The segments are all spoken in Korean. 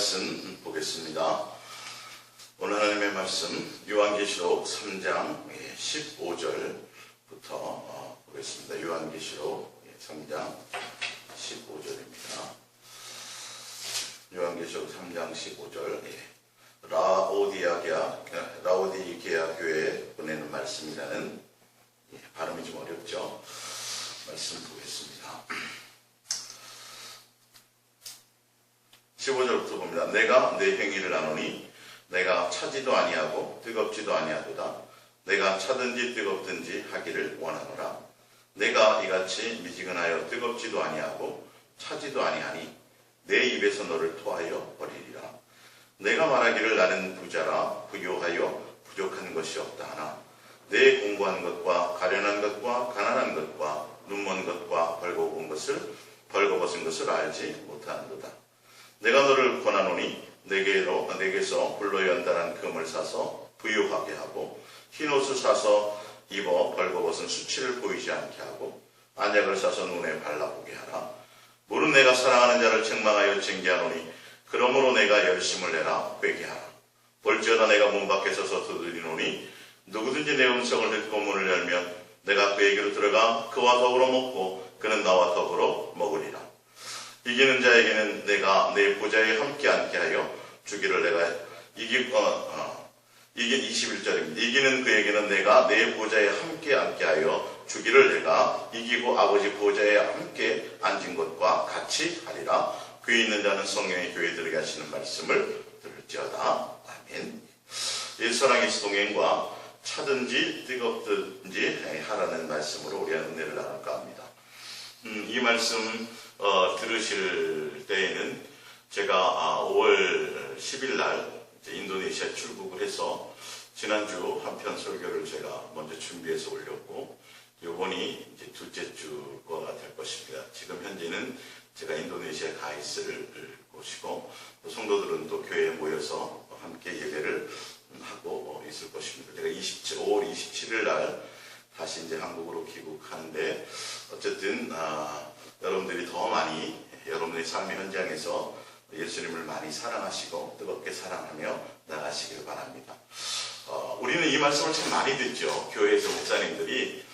말씀 보겠습니다. 오늘 하나님의 말씀 요한계시록 3장 15절부터 보겠습니다. 요한계시록 3장 15절입니다. 요한계시록 3장 15절 라오디게아 교회에 보내는 말씀이라는 발음이 좀 어렵죠. 말씀 보겠습니다. 15절부터 봅니다. 내가 내 행위를 아노니 내가 차지도 아니하고 뜨겁지도 아니하도다. 내가 차든지 뜨겁든지 하기를 원하노라. 내가 이같이 미지근하여 뜨겁지도 아니하고 차지도 아니하니 내 입에서 너를 토하여 버리리라. 내가 말하기를 나는 부자라 부요하여 부족한 것이 없다 하나 내 공고한 것과 가련한 것과 가난한 것과 눈먼 것과 벌거벗은 것을 알지 못하는도다. 내가 너를 권하노니 내게서 불로 연단한 금을 사서 부유하게 하고 흰옷을 사서 입어 벌거벗은 수치를 보이지 않게 하고 안약을 사서 눈에 발라보게 하라. 물은 내가 사랑하는 자를 책망하여 징계하노니 그러므로 내가 열심을 내라 회개하라. 볼지어다 내가 문 밖에 서서 두드리노니 누구든지 내 음성을 듣고 문을 열면 내가 그에게로 들어가 그와 더불어 먹고 그는 나와 더불어 먹으리라. 이기는 자에게는 내가 내 보좌에 함께 앉게 하여 주기를 내가 이긴 21절입니다. 이기는 그에게는 내가 내 보좌에 함께 앉게 하여 주기를 내가 이기고 아버지 보좌에 함께 앉은 것과 같이 하리라. 귀 있는 자는 성령의 교회에 들어게 하시는 말씀을 들을지어다. 아멘. 사랑의 동행과 차든지 뜨겁든지 하라는 말씀으로 우리가 은혜를 나눌까 합니다. 이 말씀 들으실 때에는 제가 5월 10일 날 인도네시아 출국을 해서 지난주 한편 설교를 제가 먼저 준비해서 올렸고 요번이 이제 둘째 주가 될 것입니다. 지금 현재는 제가 인도네시아 가이스를 모시고 또 성도들은 또 교회에 모여서 함께 예배를 하고 있을 것입니다. 제가 5월 27일 날 다시 이제 한국으로 귀국하는데 어쨌든 여러분들이 더 많이 여러분의 삶의 현장에서 예수님을 많이 사랑하시고 뜨겁게 사랑하며 나가시길 바랍니다. 우리는 이 말씀을 참 많이 듣죠. 교회에서 목사님들이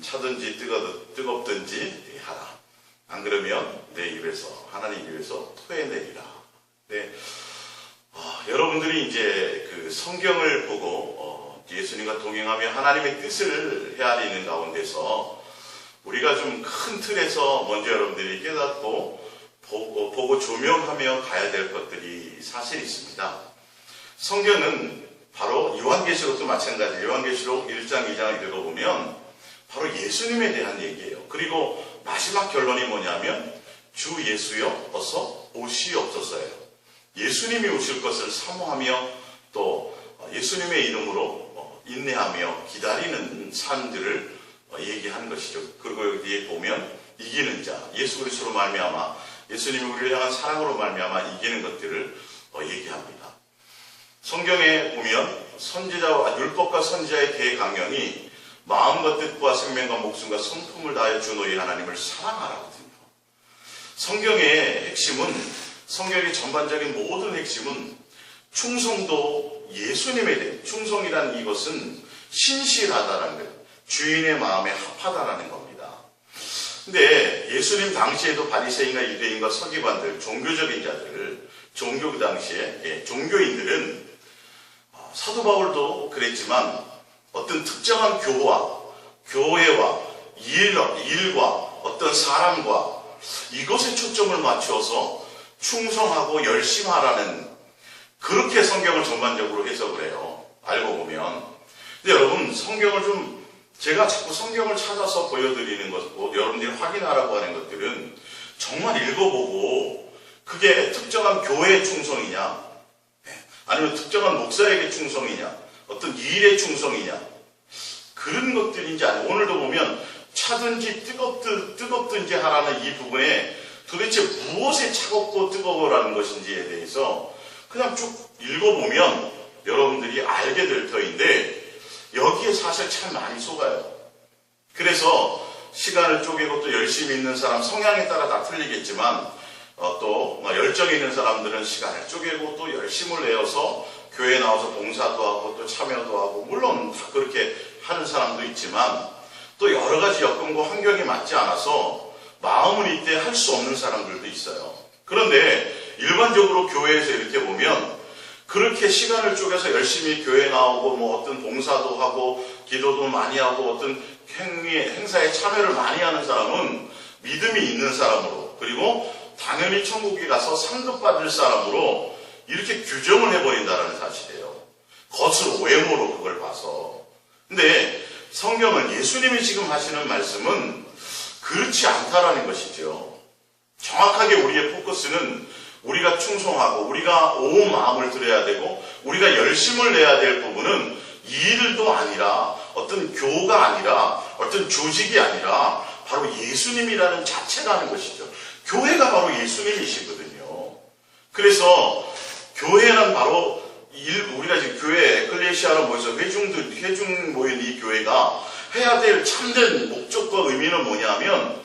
차든지 뜨겁든지 하라. 안 그러면 내 입에서 하나님 입에서 토해내리라. 네. 여러분들이 이제 그 성경을 보고 예수님과 동행하며 하나님의 뜻을 헤아리는 가운데서 우리가 좀 큰 틀에서 먼저 여러분들이 깨닫고 보고 조명하며 가야 될 것들이 사실 있습니다. 성경은 바로 요한계시록도 마찬가지예요. 요한계시록 1장, 2장을 읽어보면 바로 예수님에 대한 얘기예요. 그리고 마지막 결론이 뭐냐면 주 예수여 어서 오시옵소서예요. 예수님이 오실 것을 사모하며 또 예수님의 이름으로 인내하며 기다리는 삶들을 얘기하는 것이죠. 그리고 여기에 보면 이기는 자, 예수 그리스도로 말미암아 예수님이 우리를 향한 사랑으로 말미암아 이기는 것들을 얘기합니다. 성경에 보면 선지자와 율법과 선지자의 대강령이 마음과 뜻과 생명과 목숨과 성품을 다하여 주 너희 하나님을 사랑하라거든요. 성경의 핵심은 성경의 전반적인 모든 핵심은 충성도 예수님에 대한 충성이라는 이것은 신실하다라는 거예요. 주인의 마음에 합하다라는 겁니다. 근데 예수님 당시에도 바리새인과 유대인과 서기관들, 종교적인 자들, 종교 그 당시에 종교인들은 사도 바울도 그랬지만 어떤 특정한 교회와 일과 어떤 사람과 이것에 초점을 맞추어서 충성하고 열심하라는 그렇게 성경을 전반적으로 해석을 해요. 알고 보면. 근데 여러분 성경을 제가 자꾸 성경을 찾아서 보여드리는 것, 여러분들이 확인하라고 하는 것들은 정말 읽어보고 그게 특정한 교회의 충성이냐 아니면 특정한 목사에게 충성이냐 어떤 일의 충성이냐 그런 것들인지 아니면 오늘도 보면 차든지 뜨겁든지 하라는 이 부분에 도대체 무엇에 차갑고 뜨거워라는 것인지에 대해서 그냥 쭉 읽어보면 여러분들이 알게 될 터인데 여기에 사실 참 많이 속아요. 그래서 시간을 쪼개고 또 열심히 읽는 사람 성향에 따라 다 틀리겠지만 또 열정이 있는 사람들은 시간을 쪼개고 또 열심을 내어서 교회에 나와서 봉사도 하고 또 참여도 하고, 물론 다 그렇게 하는 사람도 있지만 또 여러 가지 여건과 환경이 맞지 않아서 마음은 이때 할 수 없는 사람들도 있어요. 그런데 일반적으로 교회에서 이렇게 보면 그렇게 시간을 쪼개서 열심히 교회에 나오고 어떤 봉사도 하고 기도도 많이 하고 어떤 행사에 참여를 많이 하는 사람은 믿음이 있는 사람으로, 그리고 당연히 천국에 가서 상급 받을 사람으로 이렇게 규정을 해버린다는 사실이에요. 겉으로, 외모로 그걸 봐서. 근데 성경은 예수님이 지금 하시는 말씀은 그렇지 않다라는 것이죠. 정확하게 우리의 포커스는 우리가 충성하고 우리가 온 마음을 들여야 되고 우리가 열심을 내야 될 부분은 일도 아니라 어떤 교가 아니라 어떤 조직이 아니라 바로 예수님이라는 자체라는 것이죠. 교회가 바로 예수님이시거든요. 그래서 교회는 바로 우리가 지금 교회 에클레시아로 모여서 회중 모인 이 교회가 해야 될 참된 목적과 의미는 뭐냐면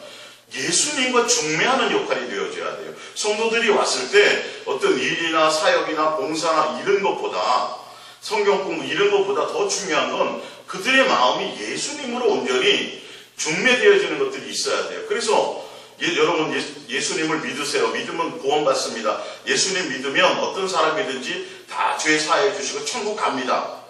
예수님과 중매하는 역할이 되어줘야 돼요. 성도들이 왔을 때 어떤 일이나 사역이나 봉사나 이런 것보다, 성경 공부 이런 것보다 더 중요한 건 그들의 마음이 예수님으로 온전히 중매되어지는 것들이 있어야 돼요. 그래서 여러분 예수님을 믿으세요. 믿으면 구원받습니다. 예수님 믿으면 어떤 사람이든지 다 죄 사해 주시고 천국 갑니다.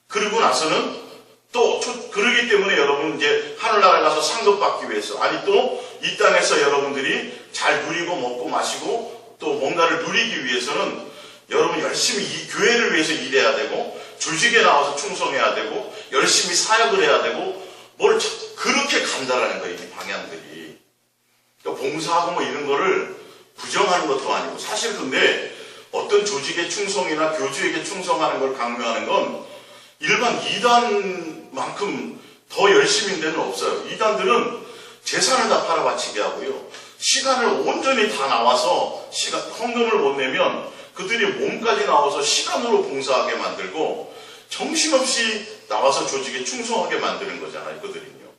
그러고 나서는 또 그러기 때문에 여러분 이제 하늘나라에 가서 상급 받기 위해서, 아니 또 이 땅에서 여러분들이 잘 누리고 먹고 마시고 또 뭔가를 누리기 위해서는 여러분 열심히 이 교회를 위해서 일해야 되고 조직에 나와서 충성해야 되고 열심히 사역을 해야 되고 그렇게 간다라는 거예요. 이 방향들이. 그러니까 봉사하고 이런 거를 부정하는 것도 아니고, 사실 근데 어떤 조직의 충성이나 교주에게 충성하는 걸 강요하는 건 일반 이단만큼 더 열심인 데는 없어요. 이단들은 재산을 다 팔아바치게 하고요. 시간을 온전히 다 나와서 헌금을 못 내면 그들이 몸까지 나와서 시간으로 봉사하게 만들고 정신없이 나와서 조직에 충성하게 만드는 거잖아요. 그들은요.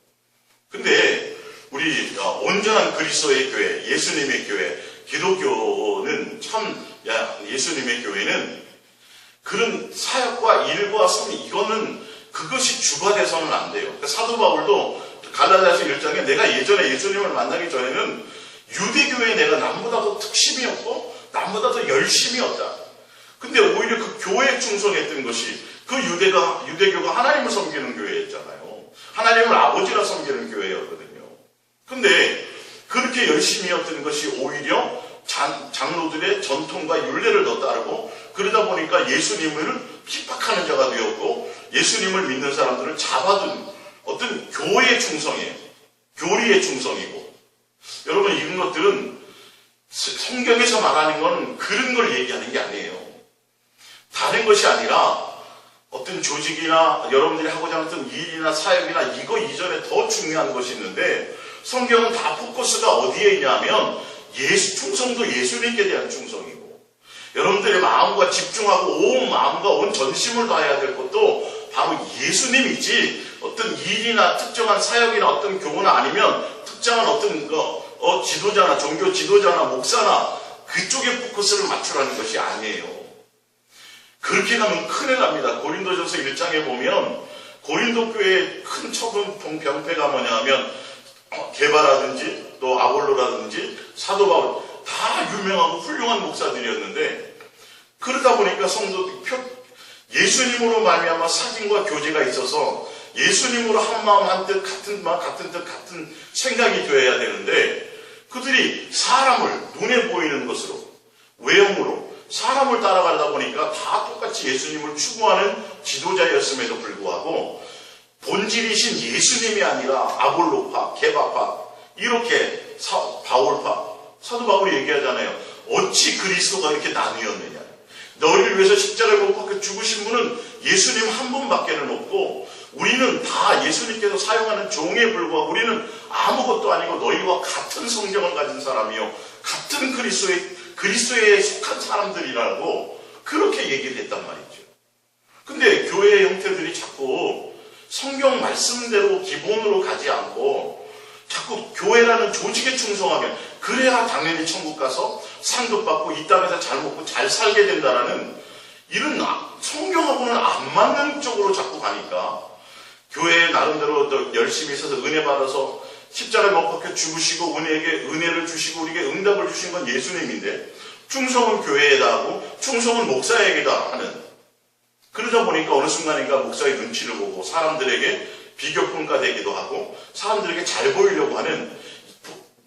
근데 우리 온전한 그리스도의 교회, 예수님의 교회, 기독교는 예수님의 교회는 그런 사역과 일과 삶, 이거는 그것이 주가 돼서는 안 돼요. 사도 바울도 갈라디아서 1장에 내가 예전에 예수님을 만나기 전에는 유대교회에 내가 남보다 더 특심이었고 남보다 더 열심이었다. 근데 오히려 그 교회에 충성했던 것이 그 유대교가 하나님을 섬기는 교회였잖아요. 하나님을 아버지라 섬기는 교회였거든요. 근데 그렇게 열심이었던 것이 오히려 장로들의 전통과 율례를 더 따르고 그러다 보니까 예수님을 핍박하는 자가 되었고 예수님을 믿는 사람들을 잡아둔 어떤 교회의 충성이에요. 교리의 충성이고. 여러분 이런 것들은 성경에서 말하는 건 그런 걸 얘기하는 게 아니에요. 다른 것이 아니라 어떤 조직이나 여러분들이 하고자 하는 어떤 일이나 사역이나 이거 이전에 더 중요한 것이 있는데 성경은 다 포커스가 어디에 있냐면 충성도 예수님께 대한 충성이고 여러분들의 마음과 집중하고 온 마음과 온 전심을 다해야 될 것도 바로 예수님이지 어떤 일이나 특정한 사역이나 어떤 교훈나 아니면 특정한 어떤 지도자나 종교 지도자나 목사나 그쪽에 포커스를 맞추라는 것이 아니에요. 그렇게 가면 큰일 납니다. 고린도전서 1장에 보면 고린도 교회의 큰 처분 병폐가 뭐냐면 게바라든지 또 아볼로라든지 사도 바울 다 유명하고 훌륭한 목사들이었는데 그러다 보니까 성도들이 예수님으로 말미암아 사귐과 교제가 있어서 예수님으로 한 마음 한 뜻 같은 마음 같은 뜻 같은 생각이 되어야 되는데 그들이 사람을 눈에 보이는 것으로 외형으로 사람을 따라가다 보니까 다 똑같이 예수님을 추구하는 지도자였음에도 불구하고 본질이신 예수님이 아니라 아볼로파, 게바파 이렇게 바울파 사도 바울이 얘기하잖아요. 어찌 그리스도가 이렇게 나뉘었느냐. 너희를 위해서 십자가를 못 박혀 죽으신 분은 예수님 한 분밖에는 없고 우리는 다 예수님께서 사용하는 종에 불과하고 우리는 아무것도 아니고 너희와 같은 성경을 가진 사람이요 같은 그리스도에 속한 사람들이라고 그렇게 얘기를 했단 말이죠. 근데 교회의 형태들이 자꾸 성경 말씀대로 기본으로 가지 않고 자꾸 교회라는 조직에 충성하면 그래야 당연히 천국 가서 상도 받고 이 땅에서 잘 먹고 잘 살게 된다라는 이런 성경하고는 안 맞는 쪽으로 자꾸 가니까 교회에 나름대로 또 열심히 있어서 은혜 받아서 십자가에 못 박혀 죽으시고 은혜를 주시고 우리에게 응답을 주신 건 예수님인데 충성은 교회에다 하고 충성은 목사에게다 하는, 그러다 보니까 어느 순간인가 목사의 눈치를 보고 사람들에게 비교평가되기도 하고 사람들에게 잘 보이려고 하는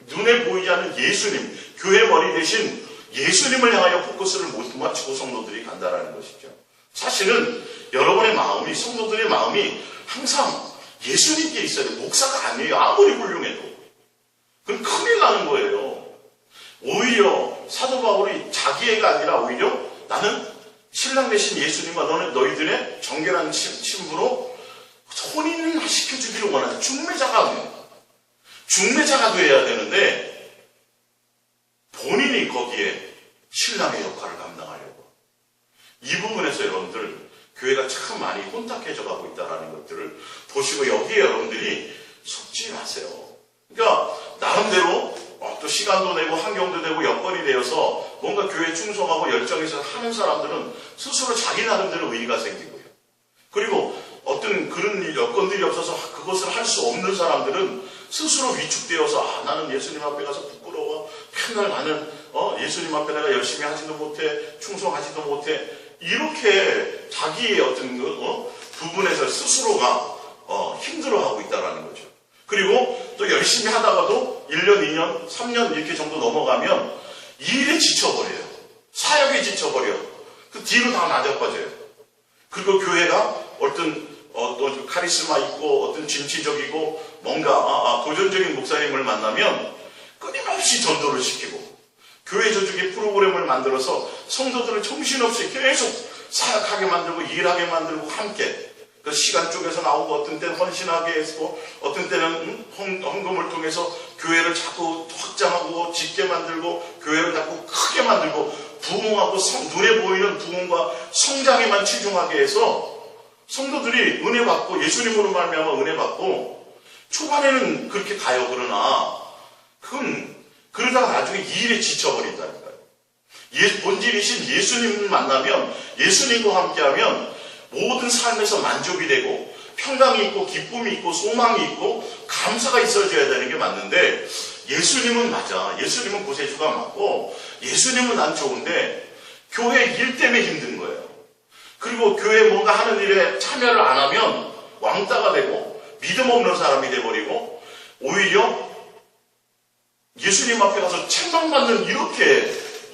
눈에 보이지 않는 예수님, 교회 머리 대신 예수님을 향하여 포커스를 못 맞추고 성도들이 간다라는 것이죠. 사실은 여러분의 마음이, 성도들의 마음이 항상 예수님께 있어야 돼요. 목사가 아니에요. 아무리 훌륭해도. 그럼 큰일 나는 거예요. 오히려 사도 바울이 자기애가 아니라 오히려 나는 신랑 되신 예수님과 너희들의 정결한 신부로 혼인을 시켜주기를 원하는 중매자가 돼야 되는데 본인이 거기에 신랑의 역할을 감당하려고. 이 부분에서 여러분들 교회가 참 많이 혼탁해져 가고 있다는 것들을 보시고 여기에 여러분들이 속지 마세요. 그러니까 나름대로 또 시간도 내고 환경도 되고 여건이 되어서 뭔가 교회에 충성하고 열정에서 하는 사람들은 스스로 자기 나름대로 의의가 생기고요. 그리고 어떤 그런 여건들이 없어서 그것을 할 수 없는 사람들은 스스로 위축되어서 나는 예수님 앞에 가서 부끄러워. 맨날 나는 예수님 앞에 내가 열심히 하지도 못해. 충성하지도 못해. 이렇게 자기의 어떤 부분에서 스스로가 힘들어하고 있다는 거죠. 그리고 또 열심히 하다가도 1년, 2년, 3년 이렇게 정도 넘어가면 이 일에 지쳐버려요. 사역에 지쳐버려요. 그 뒤로 다 나눠빠져요. 그리고 교회가 어떤 카리스마 있고 어떤 진취적이고 뭔가 도전적인 목사님을 만나면 끊임없이 전도를 시키고 교회 조직의 프로그램을 만들어서 성도들을 정신없이 계속 사역하게 만들고 일하게 만들고 함께 그 시간 쪽에서 나오고 어떤 때는 헌신하게 했고 어떤 때는 헌금을 통해서 교회를 자꾸 확장하고 짙게 만들고 교회를 자꾸 크게 만들고 부흥하고 눈에 보이는 부흥과 성장에만 치중하게 해서 성도들이 은혜 받고 예수님으로 말미암아 은혜 받고 초반에는 그렇게 가요. 그러나 그러다가 나중에 이 일에 지쳐버린다니까요. 본질이신 예수님을 만나면 예수님과 함께하면 모든 삶에서 만족이 되고 평강이 있고 기쁨이 있고 소망이 있고 감사가 있어져야 되는 게 맞는데 예수님은 맞아. 예수님은 구세주가 맞고 예수님은 난 좋은데 교회 일 때문에 힘든 거예요. 그리고 교회 뭔가 하는 일에 참여를 안 하면 왕따가 되고 믿음 없는 사람이 돼버리고 오히려 예수님 앞에 가서 책망받는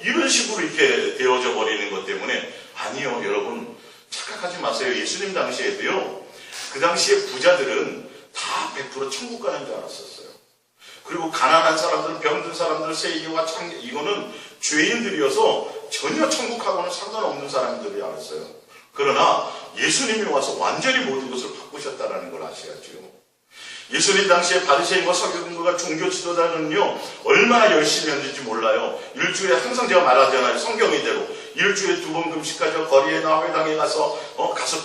이런 식으로 이렇게 되어져 버리는 것 때문에 아니요. 여러분 착각하지 마세요. 예수님 당시에도요. 그 당시에 부자들은 다 100% 천국 가는 줄 알았었어요. 그리고 가난한 사람들, 병든 사람들, 세이와 이거는 죄인들이어서 전혀 천국하고는 상관없는 사람들이 알았어요. 그러나 예수님이 와서 완전히 모든 것을 바꾸셨다는 걸 아셔야죠. 예수님 당시에 바리새인과 서기관과 종교 지도자는요 얼마나 열심히 했는지 몰라요. 일주일에 항상 제가 말하잖아요. 성경이대로 일주일에 2번 금식하죠. 거리에 나와 회당에 가서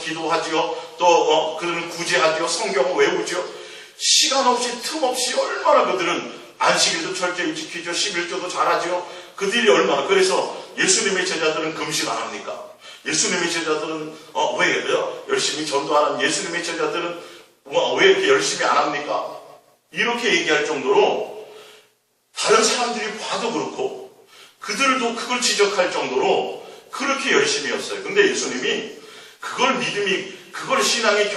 기도하지요. 또 그들은 구제하지요. 성경을 외우죠. 시간 없이 틈 없이 얼마나 그들은 안식일도 철저히 지키죠. 11조도 잘하죠. 그들이 얼마나. 그래서 예수님의 제자들은 금식 안 합니까? 예수님의 제자들은 왜 열심히 전도 안 하는 예수님의 제자들은 왜 이렇게 열심히 안 합니까? 이렇게 얘기할 정도로 다른 사람들이 봐도 그렇고 그들도 그걸 지적할 정도로 그렇게 열심히 했어요. 근데 예수님이 그걸 신앙의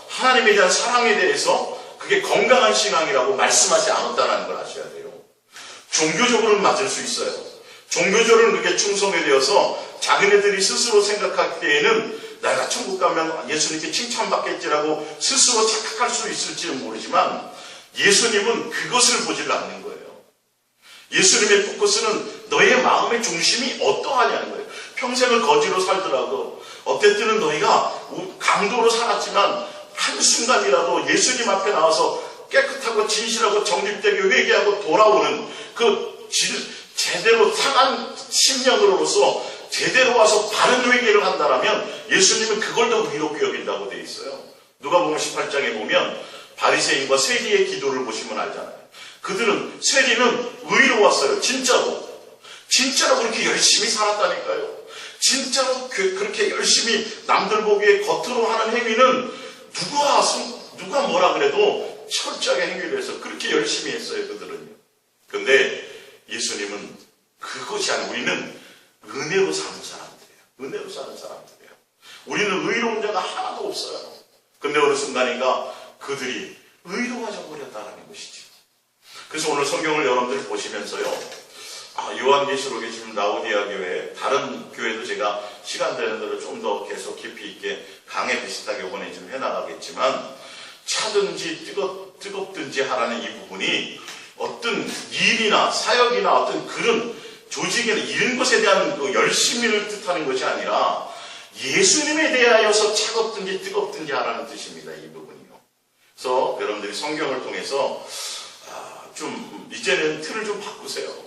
하나님에 대한 사랑에 대해서 그게 건강한 신앙이라고 말씀하지 않았다는 걸 아셔야 돼요. 종교적으로는 맞을 수 있어요. 종교적으로는 그렇게 충성에 대해서 자기네들이 스스로 생각할 때에는 내가 천국 가면 예수님께 칭찬받겠지라고 스스로 착각할 수 있을지는 모르지만 예수님은 그것을 보질 않는 거예요. 예수님의 포커스는 너의 마음의 중심이 어떠하냐는 거예요. 평생을 거지로 살더라도 어떨 때는 너희가 강도로 살았지만 한순간이라도 예수님 앞에 나와서 깨끗하고 진실하고 정직되게 회개하고 돌아오는 그 제대로 상한 심령으로서 제대로 와서 바른 회개를 한다면 예수님은 그걸 더 위롭게 여긴다고 되어 있어요. 누가복음 18장에 보면 바리새인과 세리의 기도를 보시면 알잖아요. 그들은 세리는 의로웠어요. 진짜로 그렇게 열심히 살았다니까요. 진짜로 그렇게 열심히 남들 보기에 겉으로 하는 행위는 누가 뭐라 그래도 철저하게 행위를 해서 그렇게 열심히 했어요. 그들은요. 근데 예수님은 그것이 아니고 우리는 은혜로 사는 사람들이에요. 은혜로 사는 사람들이에요. 우리는 의로운 자가 하나도 없어요. 근데 어느 순간인가 그들이 의로워져 버렸다는 것이죠. 그래서 오늘 성경을 여러분들이 보시면서요. 요한계시록에 지금 라오디아 교회, 다른 교회도 제가 시간 되는 대로 좀 더 계속 깊이 있게 강의 비슷하게 이번에 좀 해나가겠지만, 차든지 뜨겁든지 하라는 이 부분이 어떤 일이나 사역이나 어떤 그런 조직이나 이런 것에 대한 그 열심히를 뜻하는 것이 아니라 예수님에 대하여서 차갑든지 뜨겁든지 하라는 뜻입니다. 이 부분이요. 그래서 여러분들이 성경을 통해서 좀 이제는 틀을 좀 바꾸세요.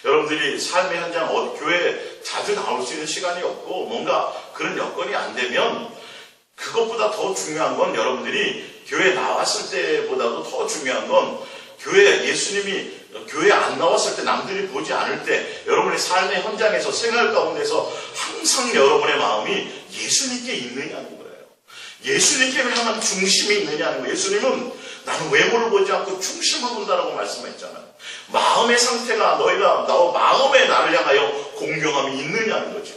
여러분들이 삶의 현장, 교회에 자주 나올 수 있는 시간이 없고 뭔가 그런 여건이 안 되면 그것보다 더 중요한 건 여러분들이 교회에 나왔을 때보다도 더 중요한 건 예수님이 교회에 안 나왔을 때 남들이 보지 않을 때 여러분의 삶의 현장에서 생활 가운데서 항상 여러분의 마음이 예수님께 있느냐는 거예요. 예수님께 향한 중심이 있느냐는 거예요. 예수님은 나는 외모를 보지 않고 중심을 본다라고 말씀했잖아요. 마음의 상태가 너희가 마음에 나를 향하여 공경함이 있느냐는 거죠.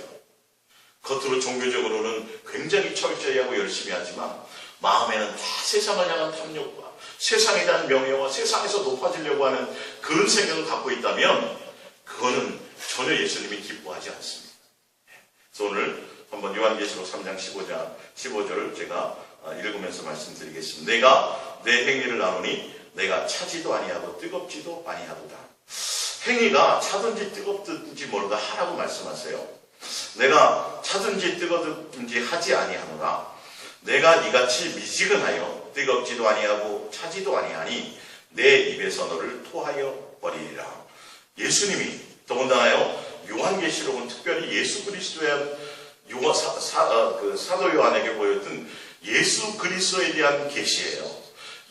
겉으로 종교적으로는 굉장히 철저히 하고 열심히 하지만 마음에는 다 세상을 향한 탐욕과 세상에 대한 명예와 세상에서 높아지려고 하는 그런 생각을 갖고 있다면 그거는 전혀 예수님이 기뻐하지 않습니다. 그래서 오늘 한번 요한계시록 3장 15절을 제가 읽으면서 말씀드리겠습니다. 내가 내 행위를 나누니 내가 차지도 아니하고 뜨겁지도 아니하도다. 행위가 차든지 뜨겁든지 뭘까 하라고 말씀하세요. 내가 차든지 뜨겁든지 하지 아니하노라. 내가 이같이 미지근하여 뜨겁지도 아니하고 차지도 아니하니 내 입에서 너를 토하여 버리리라. 예수님이 더군다나요 요한계시록은 특별히 예수 그리스도의 사도 요한에게 보였던 예수 그리스도에 대한 계시예요.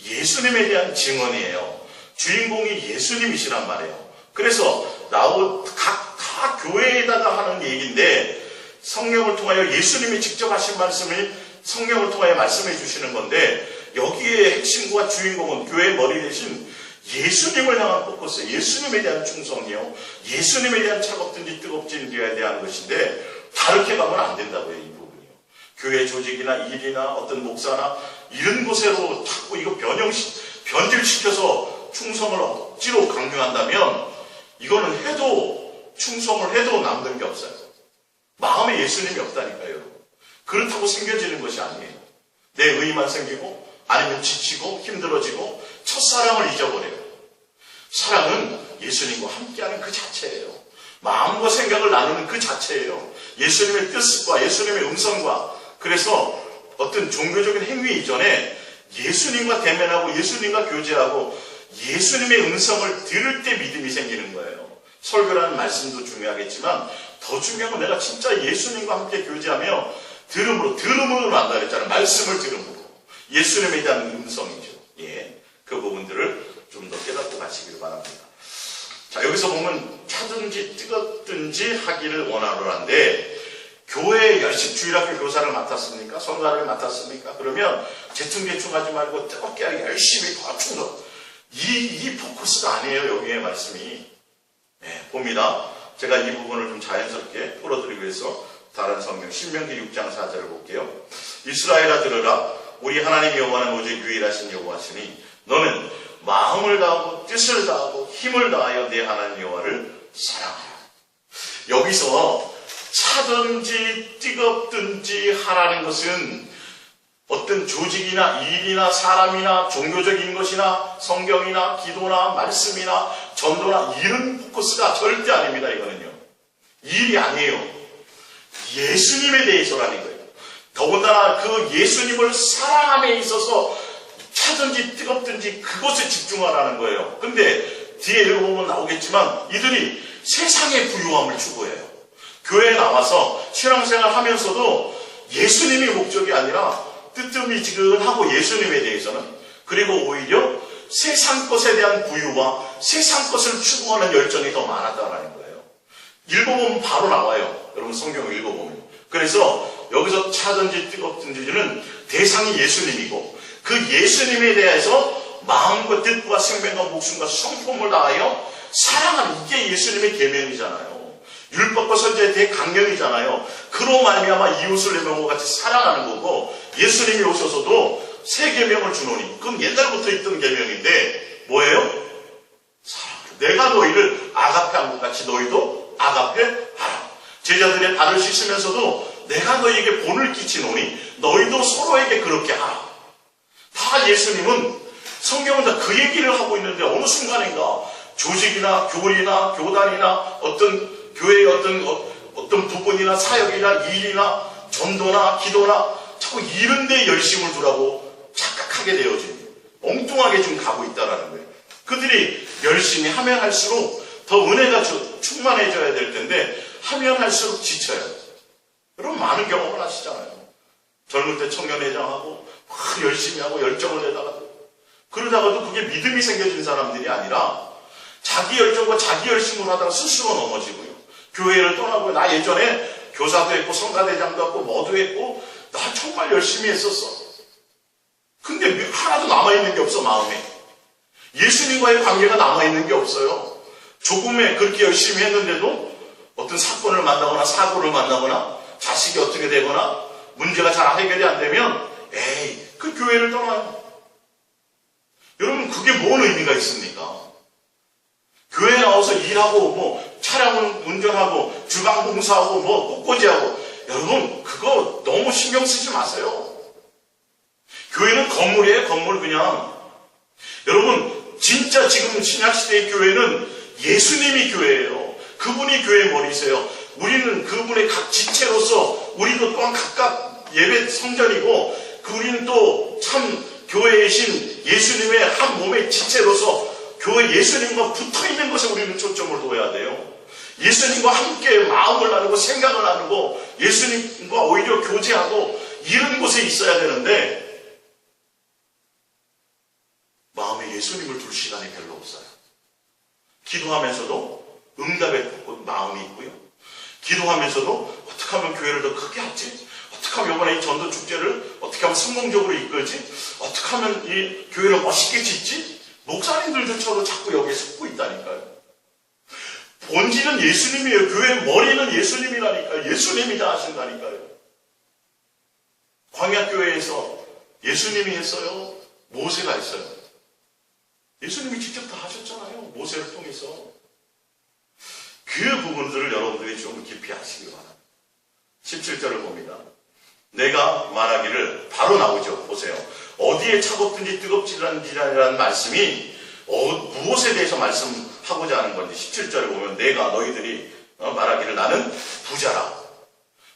예수님에 대한 증언이에요. 주인공이 예수님이시란 말이에요. 그래서 다 교회에다가 하는 얘기인데 성령을 통하여 예수님이 직접 하신 말씀을 성령을 통하여 말씀해 주시는 건데 여기에 핵심과 주인공은 교회의 머리 대신 예수님을 향한 포커스, 예수님에 대한 충성이요. 예수님에 대한 차갑든지 뜨겁든지에 대한 것인데 다르게 가면 안 된다고요. 이 부분이요. 교회 조직이나 일이나 어떤 목사나 이런 곳으로 자꾸 이거 변질시켜서 충성을 억지로 강요한다면 이거는 충성을 해도 남는 게 없어요. 마음에 예수님이 없다니까요. 그렇다고 생겨지는 것이 아니에요. 내 의만 생기고 아니면 지치고 힘들어지고 첫사랑을 잊어버려요. 사랑은 예수님과 함께하는 그 자체예요. 마음과 생각을 나누는 그 자체예요. 예수님의 뜻과 예수님의 음성과. 그래서 어떤 종교적인 행위 이전에 예수님과 대면하고 예수님과 교제하고 예수님의 음성을 들을 때 믿음이 생기는 거예요. 설교라는 말씀도 중요하겠지만 더 중요한 건 내가 진짜 예수님과 함께 교제하며 들음으로 만다 그랬잖아요. 말씀을 들음으로. 예수님에 대한 음성이죠. 그 부분들을 좀 더 깨닫고 가시길 바랍니다. 자, 여기서 보면 차든지 뜨겁든지 하기를 원하노란데 교회에 열심히 주일학교 교사를 맡았습니까? 성가를 맡았습니까? 그러면 대충 하지 말고 뜨겁게 하기 열심히 더 충성. 이 포커스가 아니에요. 여기의 말씀이. 봅니다. 제가 이 부분을 좀 자연스럽게 풀어드리기 위해서 다른 성경 신명기 6장 4절을 볼게요. 이스라엘아 들으라. 우리 하나님 여호와는 오직 유일하신 여호와시니 너는 마음을 다하고 뜻을 다하고 힘을 다하여 내 하나님 여호와를 사랑하라. 여기서 차든지 뜨겁든지 하라는 것은 어떤 조직이나 일이나 사람이나 종교적인 것이나 성경이나 기도나 말씀이나 전도나 이런 포커스가 절대 아닙니다. 이거는요. 일이 아니에요. 예수님에 대해서라는 거예요. 더군다나 그 예수님을 사랑함에 있어서 차든지 뜨겁든지 그것에 집중하라는 거예요. 근데 뒤에 읽어보면 나오겠지만 이들이 세상의 부유함을 추구해요. 교회에 나와서 신앙생활 하면서도 예수님이 목적이 아니라 뜨뜻미지근하고 예수님에 대해서는 그리고 오히려 세상 것에 대한 부유와 세상 것을 추구하는 열정이 더 많았다는 거예요. 읽어보면 바로 나와요. 여러분 성경을 읽어보면. 그래서 여기서 차든지 뜨겁든지는 대상이 예수님이고 그 예수님에 대해서 마음과 뜻과 생명과 목숨과 성품을 다하여 사랑하는 이게 예수님의 계명이잖아요. 율법과 선지자의 대강령이잖아요. 그로 말미암아 이웃을 내 몸과 같이 사랑하는 거고 예수님이 오셔서도 새 계명을 주노니 그건 옛날부터 있던 계명인데 뭐예요? 사랑. 내가 너희를 아가페한 것 같이 너희도 아가페하라. 제자들의 발을 씻으면서도 내가 너희에게 본을 끼치노니 너희도 서로에게 그렇게 하라. 다 예수님은 성경은 다 그 얘기를 하고 있는데 어느 순간인가 조직이나 교리나 교단이나 어떤 교회의 어떤 부분이나 사역이나 일이나 전도나 기도나 자꾸 이런 데 열심을 두라고 착각하게 되어진 엉뚱하게 좀 가고 있다라는 거예요. 그들이 열심히 하면 할수록 더 은혜가 충만해져야 될 텐데 하면 할수록 지쳐요. 여러분 많은 경험을 하시잖아요. 젊을 때 청년회장하고 막 열심히 하고 열정을 내다가도 그러다가도 그게 믿음이 생겨진 사람들이 아니라 자기 열정과 자기 열심을 하다가 스스로 넘어지고요. 교회를 떠나고 나 예전에 교사도 했고 성가대장도 했고 뭐도 했고 나 정말 열심히 했었어. 근데 하나도 남아있는 게 없어 마음에. 예수님과의 관계가 남아있는 게 없어요. 조금의 그렇게 열심히 했는데도 어떤 사건을 만나거나 사고를 만나거나 자식이 어떻게 되거나 문제가 잘 해결이 안 되면 에이 그 교회를 떠나요. 여러분 그게 뭔 의미가 있습니까? 교회에 나와서 일하고 뭐 차량을 운전하고 주방 봉사하고 뭐 꽃꽂이하고 여러분 그거 너무 신경 쓰지 마세요. 교회는 건물이에요. 건물 그냥. 여러분 진짜 지금 신약시대의 교회는 예수님이 교회예요. 그분이 교회의 머리세요. 우리는 그분의 각 지체로서 우리도 또한 각각 예배 성전이고 우리는 또 참 교회이신 예수님의 한 몸의 지체로서 교회 예수님과 붙어있는 것에 우리는 초점을 둬야 돼요. 예수님과 함께 마음을 나누고 생각을 나누고 예수님과 오히려 교제하고 이런 곳에 있어야 되는데 마음에 예수님을 둘 시간이 별로 없어요. 기도하면서도 응답의 마음이 있고요. 기도하면서도 어떻게 하면 교회를 더 크게 하지? 어떻게 하면 이번에 이 전도 축제를 어떻게 하면 성공적으로 이끌지? 어떻게 하면 이 교회를 멋있게 짓지? 목사님들조차도 자꾸 여기에 속고 있다니까요. 본질은 예수님이에요. 교회의 머리는 예수님이라니까요. 예수님이 다 하신다니까요. 광야교회에서 예수님이 했어요? 모세가 했어요? 예수님이 직접 다 하셨잖아요. 모세를 통해서. 그 부분들을 여러분들이 좀 깊이 하시기 바랍니다. 17절을 봅니다. 내가 말하기를 바로 나오죠. 보세요. 어디에 차갑든지 뜨겁지라는 말씀이 무엇에 대해서 말씀하고자 하는 건지 17절에 보면 내가 너희들이 말하기를 나는 부자라.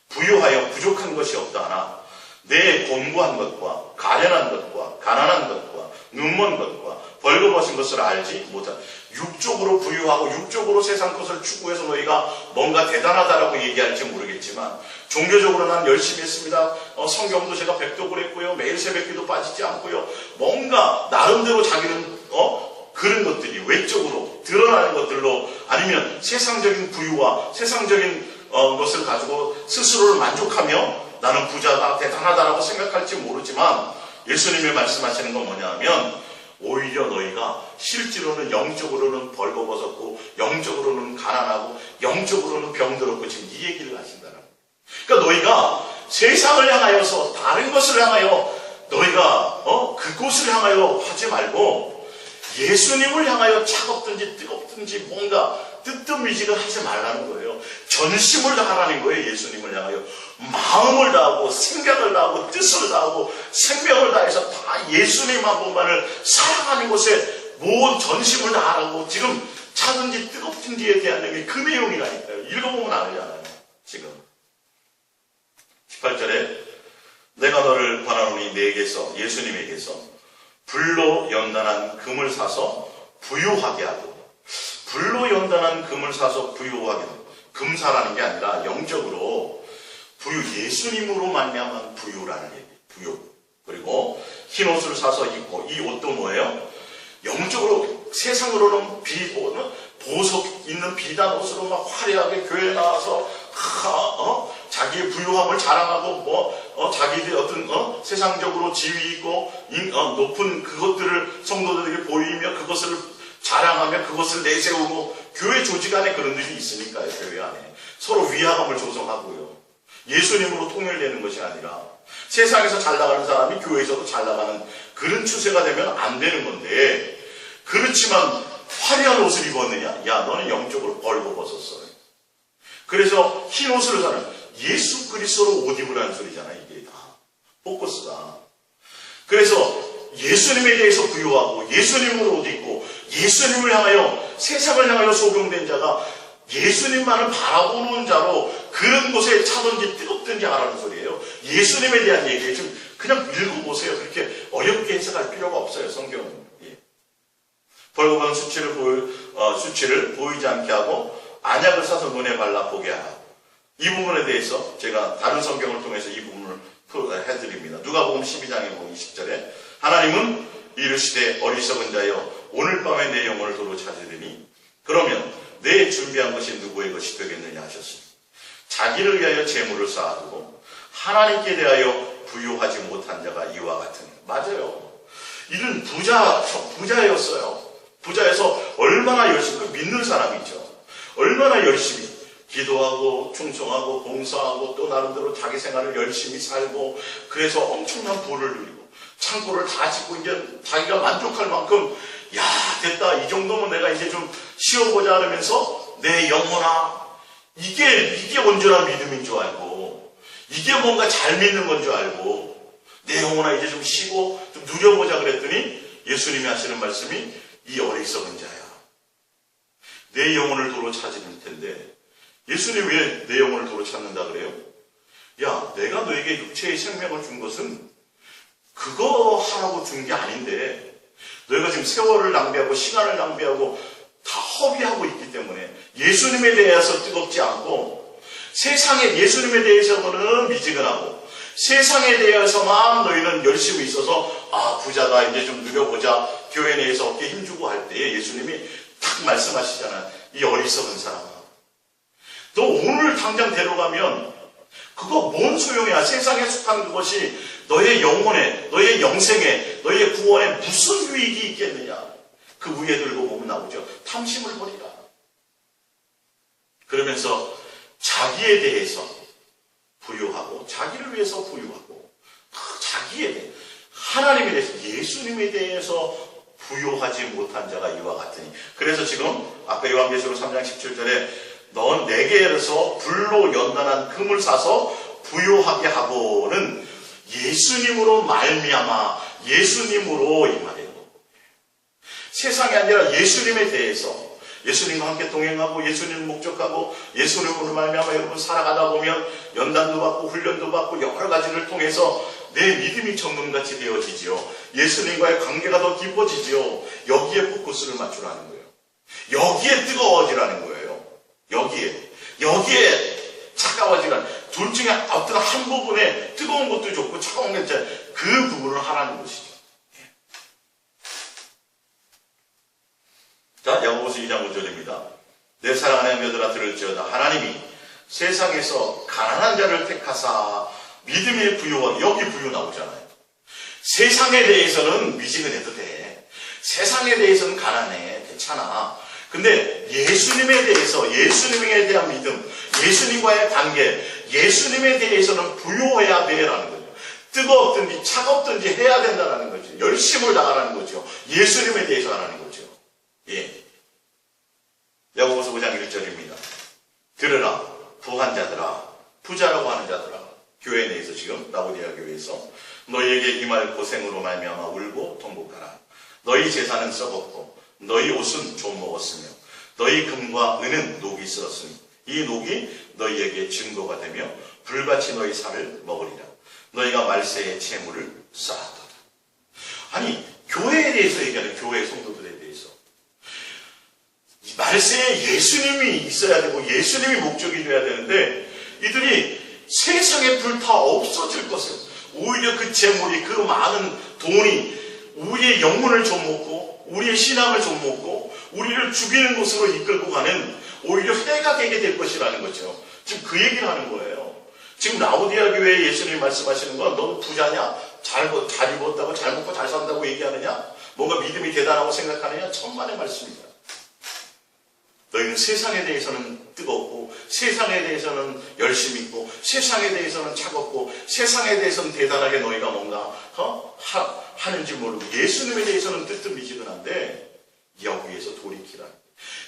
부유하여 부족한 것이 없다 하나 내 곤고한 것과 가련한 것과 가난한 것과 눈먼 것과 벌거벗은 것을 알지 못한 육적으로 부유하고 육적으로 세상 것을 추구해서 너희가 뭔가 대단하다라고 얘기할지 모르겠지만 종교적으로 난 열심히 했습니다. 성경도 제가 백독을 했고요. 매일 새벽기도 빠지지 않고요. 뭔가 나름대로 자기는 그런 것들이 외적으로 드러나는 것들로 아니면 세상적인 부유와 세상적인 것을 가지고 스스로를 만족하며 나는 부자다 대단하다라고 생각할지 모르지만 예수님이 말씀하시는 건 뭐냐 하면 오히려 너희가 실제로는 영적으로는 벌거벗었고 영적으로는 가난하고 영적으로는 병들었고 지금 이 얘기를 하신다는 거예요. 그러니까 너희가 세상을 향하여서 다른 것을 향하여 너희가 그곳을 향하여 하지 말고 예수님을 향하여 차갑든지 뜨겁든지 뭔가 뜨뜻미지를 하지 말라는 거예요. 전심을 다하라는 거예요. 예수님을 향하여 마음을 다하고 생각을 다하고 뜻을 다하고 생명을 다해서 다 예수님 한 분만을 사랑하는 곳에 모든 전심을 다하라고 지금 차든지 뜨겁든지에 대한 내용이 그 내용이라니까요. 읽어보면 알잖아요. 지금 18절에 내가 너를 권하노니 내게서 예수님에게서 불로 연단한 금을 사서 부유하게 하고 불로 연단한 금을 사서 부유하게 하고 금사라는 게 아니라 영적으로 부유 예수님으로 말미암은 부유라는 얘기. 부유. 그리고 흰 옷을 사서 입고, 이 옷도 뭐예요? 영적으로 세상으로는 보석 있는 비단 옷으로 막 화려하게 교회에 나와서 자기의 부유함을 자랑하고 자기들 어떤 세상적으로 지위 있고 높은 그것들을 성도들에게 보이며 그것을 자랑하며 그것을 내세우고, 교회 조직 안에 그런 일이 있으니까요. 교회 안에 서로 위화감을 조성하고요. 예수님으로 통일되는 것이 아니라 세상에서 잘 나가는 사람이 교회에서도 잘 나가는 그런 추세가 되면 안 되는 건데, 그렇지만 화려한 옷을 입었느냐? 야, 너는 영적으로 벌거벗었어. 그래서 흰 옷을 사는, 예수 그리스도로 옷 입으라는 소리잖아. 이게 다 포커스가. 그래서 예수님에 대해서 부유하고 예수님으로 옷 입고 예수님을 향하여, 세상을 향하여 소경된 자가 예수님만을 바라보는 자로 그런 곳에 차든지 뜨겁든지 하라는 소리예요. 예수님에 대한 얘기예요. 좀 그냥 읽어보세요. 그렇게 어렵게 해석할 필요가 없어요. 성경은. 벌거벗은 수치를 보이지 않게 하고 안약을 사서 눈에 발라 보게 하라. 이 부분에 대해서 제가 다른 성경을 통해서 이 부분을 해드립니다. 누가복음 12장에 보면 20절에 하나님은 이르시되 어리석은 자여 오늘 밤에 내 영혼을 도로 찾으리니 그러면 내 준비한 것이 누구의 것이 되겠느냐 하셨으니 자기를 위하여 재물을 쌓아두고 하나님께 대하여 부유하지 못한 자가 이와 같으니. 맞아요. 이는 부자였어요. 부자에서 얼마나 열심히, 믿는 사람이죠. 얼마나 열심히 기도하고 충성하고 봉사하고 또 나름대로 자기 생활을 열심히 살고, 그래서 엄청난 부를 누리고 창고를 다 짓고 이제 자기가 만족할 만큼, 야 됐다, 이 정도면 내가 이제 좀 쉬어보자 하면서 내 영혼아, 이게 온전한 믿음인 줄 알고, 이게 뭔가 잘 믿는 건 줄 알고, 내 영혼아 이제 좀 쉬고 좀 누려보자 그랬더니 예수님이 하시는 말씀이 이 어리석은 자야, 내 영혼을 도로 찾을 텐데, 예수님 왜 내 영혼을 도로 찾는다 그래요? 야, 내가 너에게 육체의 생명을 준 것은 그거 하라고 준 게 아닌데, 너희가 지금 세월을 낭비하고 시간을 낭비하고 다 허비하고 있기 때문에 예수님에 대해서 뜨겁지 않고, 세상에 예수님에 대해서는 미지근하고 세상에 대해서만 너희는 열심히 있어서 부자다 이제 좀 누려보자, 교회 내에서 어깨 힘주고 할 때에 예수님이 딱 말씀하시잖아요. 이 어리석은 사람아, 너 오늘 당장 데려가면 그거 뭔 소용이야. 세상에 속한 그것이 너의 영혼에, 너의 영생에, 너의 구원에 무슨 유익이 있겠느냐. 그 위에 들고 보면 나오죠. 탐심을 버리라. 그러면서 자기에 대해서 부유하고 자기를 위해서 부유하고 자기에 대해, 하나님에 대해서, 예수님에 대해서 부유하지 못한 자가 이와 같으니. 그래서 지금 아까 요한계시록 3장 17절에 넌 내게서 불로 연단한 금을 사서 부유하게 하고는 예수님으로 말미암아, 예수님으로 이 말이에요. 세상이 아니라 예수님에 대해서, 예수님과 함께 동행하고 예수님을 목적하고 예수님으로 말미암아 여러분 살아가다 보면 연단도 받고 훈련도 받고 여러 가지를 통해서 내 믿음이 정금같이 되어지지요. 예수님과의 관계가 더 깊어지지요. 여기에 포커스를 맞추라는 거예요. 여기에 뜨거워지라는 거예요. 여기에 차가워지라는, 둘 중에 어떤 한 부분에 뜨거운 것도 좋고 차가운 게 있잖아요. 그 부분을 하라는 것이죠. 자, 야고보서 2장 5절입니다. 내 사랑하는 형제들아 들을지어다. 하나님이 세상에서 가난한 자를 택하사 믿음의 부유원, 여기 부유 나오잖아요. 세상에 대해서는 미지근해도 돼. 세상에 대해서는 가난해. 괜찮아. 근데 예수님에 대해서, 예수님에 대한 믿음, 예수님과의 관계, 예수님에 대해서는 부유해야 돼라는 거죠. 뜨겁든지 차갑든지 해야 된다는 거죠. 열심을 다하라는 거죠. 예수님에 대해서 하라는 거죠. 예. 야고보서 5장 1절입니다. 들으라, 부한 자들아, 부자라고 하는 자들아. 교회 내에서 지금 라오디아 교회에서 너희에게 임할 고생으로 말미암아 울고 통곡하라. 너희 재산은 썩었고 너희 옷은 좀 먹었으며 너희 금과 은은 녹이 쓸었으니 이 녹이 너희에게 증거가 되며 불같이 너희 살을 먹으리라. 너희가 말세의 채무를 쌓았도다. 아니, 교회에 대해서 얘기하는, 교회 성도들에 대해서 말세에 예수님이 있어야 되고 예수님이 목적이 되어야 되는데, 이들이 세상에 불 다 없어질 것을, 오히려 그 재물이, 그 많은 돈이 우리의 영혼을 좀먹고 우리의 신앙을 좀먹고 우리를 죽이는 곳으로 이끌고 가는 오히려 해가 되게 될 것이라는 거죠. 지금 그 얘기를 하는 거예요. 지금 라오디아 교회에 예수님이 말씀하시는 건 너 부자냐? 잘 입었다고 잘 먹고 잘 산다고 얘기하느냐? 뭔가 믿음이 대단하고 생각하느냐? 천만의 말씀입니다. 너희는 세상에 대해서는 뜨겁고 세상에 대해서는 열심히 있고 세상에 대해서는 차갑고 세상에 대해서는 대단하게 너희가 뭔가 하는지 모르고 예수님에 대해서는 뜨뜻미지근한데 여기에서 돌이키라.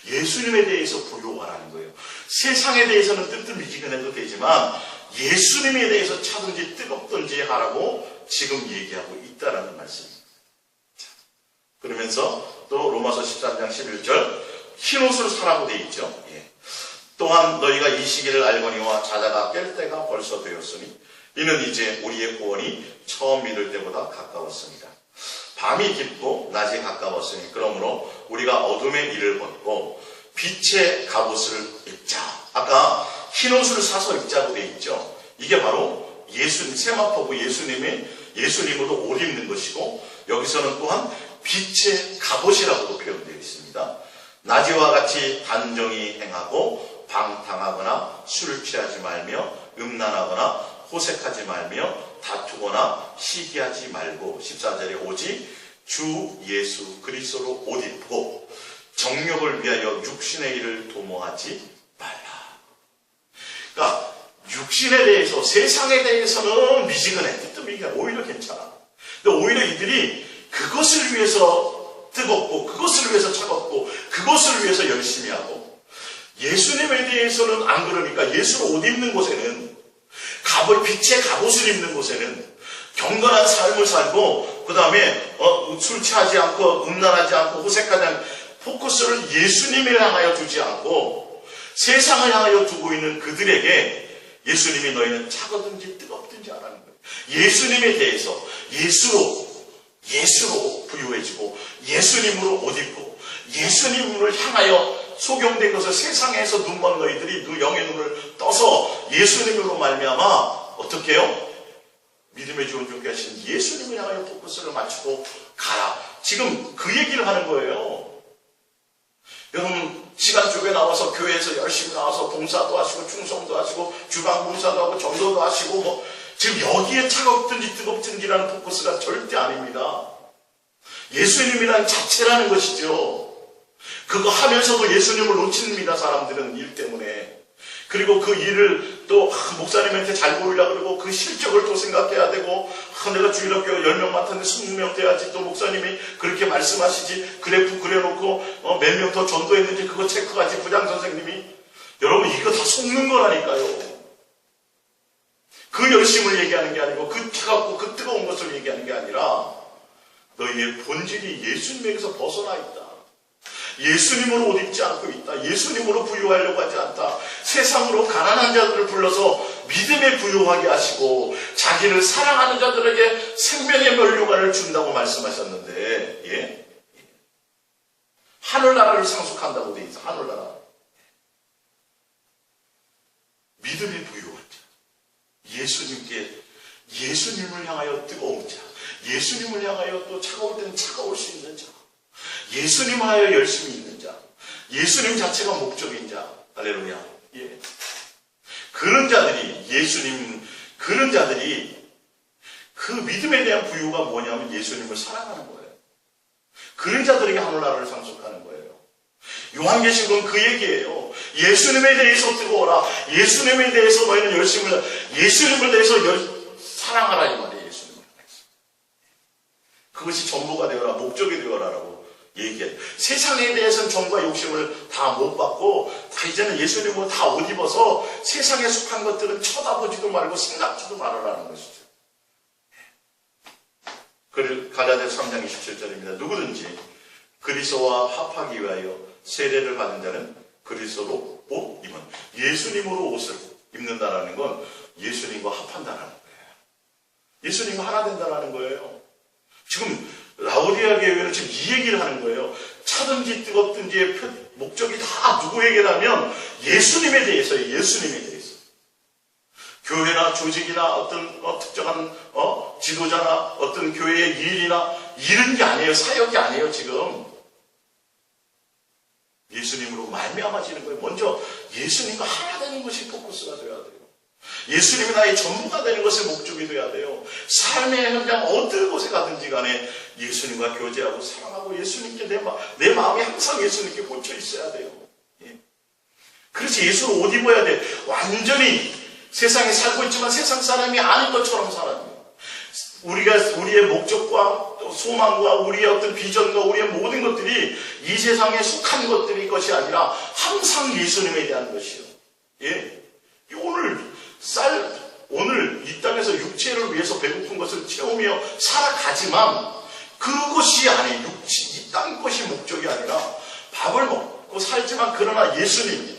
예수님에 대해서 부요하라는 거예요. 세상에 대해서는 뜨뜻미지근해도 되지만 예수님에 대해서 차든지 뜨겁든지 하라고 지금 얘기하고 있다라는 말씀입니다. 그러면서 또 로마서 13장 11절 흰옷을 사라고 되어 있죠. 예. 또한 너희가 이 시기를 알거니와 자다가 깰 때가 벌써 되었으니 이는 이제 우리의 구원이 처음 믿을 때보다 가까웠습니다. 밤이 깊고 낮이 가까웠으니 그러므로 우리가 어둠의 일을 벗고 빛의 갑옷을 입자. 아까 흰옷을 사서 입자고 되어 있죠. 이게 바로 세마포고 예수님으로 옷 입는 것이고 여기서는 또한 빛의 갑옷이라고도 표현되어 있습니다. 낮이와 같이 단정히 행하고 방탕하거나 술 취하지 말며 음란하거나 호색하지 말며 다투거나 시기하지 말고 14절에 오직 주 예수 그리스도로 옷 입고 정욕을 위하여 육신의 일을 도모하지 말라. 그러니까 육신에 대해서 세상에 대해서는 미지근해 뜨뜻미지근해 오히려 괜찮아. 근데 오히려 이들이 그것을 위해서 뜨겁고 그것을 위해서 차갑고 그것을 위해서 열심히 하고 예수님에 대해서는 안 그러니까 예수로 옷 입는 곳에는 빛의 갑옷을 입는 곳에는 경건한 삶을 살고 그 다음에 술 취하지 않고 음란하지 않고 호색하지 않고 포커스를 예수님을 향하여 두지 않고 세상을 향하여 두고 있는 그들에게 예수님이 너희는 차거든지 뜨겁든지 하라는 거예요. 예수님에 대해서 예수로 부유해지고 예수님으로 옷 입고 예수님을 향하여 소경된 것을 세상에서 눈먼 너희들이 영의 눈을 떠서 예수님으로 말미암아 어떻게 해요? 믿음의 좋은 종께 하신 예수님을 향하여 포커스를 맞추고 가라. 지금 그 얘기를 하는 거예요. 여러분 시간 쪽에 나와서 교회에서 열심히 나와서 봉사도 하시고 충성도 하시고 주방 봉사도 하고 전도도 하시고 지금 여기에 차갑든지 뜨겁든지라는 포커스가 절대 아닙니다. 예수님이라는 자체라는 것이죠. 그거 하면서도 예수님을 놓칩니다. 사람들은 일 때문에. 그리고 그 일을 또 목사님한테 잘 보이려고 그러고 그 실적을 또 생각해야 되고 내가 주일학교 10명 맡았는데 20명 돼야지 또 목사님이 그렇게 말씀하시지 그래프 그려놓고 몇 명 더 전도했는지 그거 체크하지 부장선생님이. 여러분 이거 다 속는 거라니까요. 그 열심을 얘기하는 게 아니고 그 차갑고 그 뜨거운 것을 얘기하는 게 아니라 너희의 본질이 예수님에게서 벗어나 있다. 예수님으로 옷 입지 않고 있다. 예수님으로 부유하려고 하지 않다. 세상으로 가난한 자들을 불러서 믿음에 부유하게 하시고 자기를 사랑하는 자들에게 생명의 면류관을 준다고 말씀하셨는데 예? 하늘나라를 상속한다고 돼 있어. 하늘나라. 믿음에 부유한 자. 예수님을 향하여 뜨거운 자. 예수님을 향하여 또 차가울 때는 차가울 수 있는 자. 예수님 하여 열심히 있는 자. 예수님 자체가 목적인 자. 할렐루야. 예. 그런 자들이 그 믿음에 대한 부유가 뭐냐면 예수님을 사랑하는 거예요. 그런 자들에게 하늘나라를 상속하는 거예요. 요한계시록은 그 얘기예요. 예수님에 대해서 뜨거워라. 예수님에 대해서 너희는 예수님을 대해서 사랑하라 이 말이에요. 예수님을 대해서. 그것이 전부가 되어라. 목적이 되어라라고 얘기해요. 세상에 대해서는 정과 욕심을 다 못 받고 다 이제는 예수님으로 다 옷 입어서 세상에 속한 것들은 쳐다보지도 말고 생각지도 말아라는 것이죠. 갈라디아서 3장 27절입니다. 누구든지 그리스도와 합하기 위하여 세례를 받은 자는 그리스도로 옷 입은 예수님으로 옷을 입는다라는 건 예수님과 합한다라는 거예요. 예수님과 하나 된다라는 거예요. 지금 라오디아 교회는 지금 이 얘기를 하는 거예요. 차든지 뜨겁든지의 목적이 다 누구에게라면 예수님에 대해서예요. 예수님에 대해서. 교회나 조직이나 어떤 특정한 지도자나 어떤 교회의 일이나 이런 게 아니에요. 사역이 아니에요. 지금 예수님으로 말미암아지는 거예요. 먼저 예수님과 하나 되는 것이 포커스가 돼야 돼요. 예수님이 나의 전부가 되는 것이 목적이 돼야 돼요. 삶의 현장 어떤 곳에 가든지 간에 예수님과 교제하고 사랑하고 예수님께 내 마음이 항상 예수님께 꽂혀 있어야 돼요. 그래서 예수를 옷 입어야 돼. 완전히 세상에 살고 있지만 세상 사람이 아닌 것처럼 살아요. 우리의 목적과 소망과 우리의 어떤 비전과 우리의 모든 것들이 이 세상에 속한 것이 아니라 항상 예수님에 대한 것이요. 예. 오늘 이 땅에서 육체를 위해서 배고픈 것을 채우며 살아가지만 그것이 아니에요. 이 땅 것이 목적이 아니라 밥을 먹고 살지만 그러나 예수님.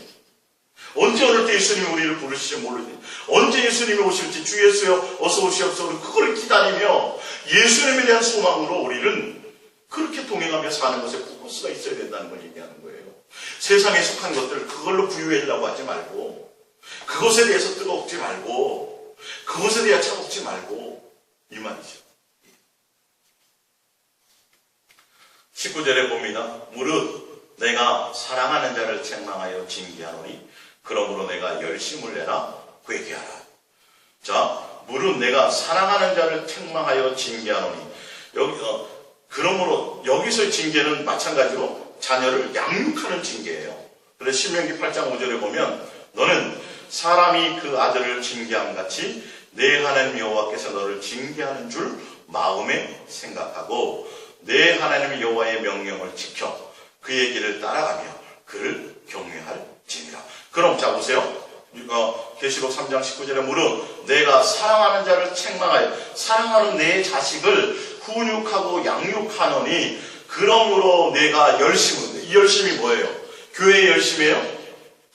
언제 어느 때 예수님이 우리를 부르실지 모르지. 언제 예수님이 오실지 주 예수여 어서 오시옵소서 그걸 기다리며 예수님에 대한 소망으로 우리는 그렇게 동행하며 사는 것에 포커스가 있어야 된다는 걸 얘기하는 거예요. 세상에 속한 것들을 그걸로 부유하려고 하지 말고 그것에 대해서 뜨겁지 말고 그것에 대해 차갑지 말고 이 말이죠. 19절에 봅니다. 무릇 내가 사랑하는 자를 책망하여 징계하노니 그러므로 내가 열심을 내라 회개하라. 자, 무릇 내가 사랑하는 자를 책망하여 징계하노니 그러므로 여기서의 징계는 마찬가지로 자녀를 양육하는 징계예요. 그래서 신명기 8장 5절에 보면 너는 사람이 그 아들을 징계함 같이 내 하나님 여호와께서 너를 징계하는 줄 마음에 생각하고 내 하나님 여호와의 명령을 지켜 그의 길을 따라가며 그를 경외할지니라. 그럼 자 보세요. 계시록 3장 19절에 무릇 내가 사랑하는 자를 책망하여 사랑하는 내 자식을 훈육하고 양육하노니 그러므로 내가 열심을. 이 열심이 뭐예요? 교회의 열심이에요?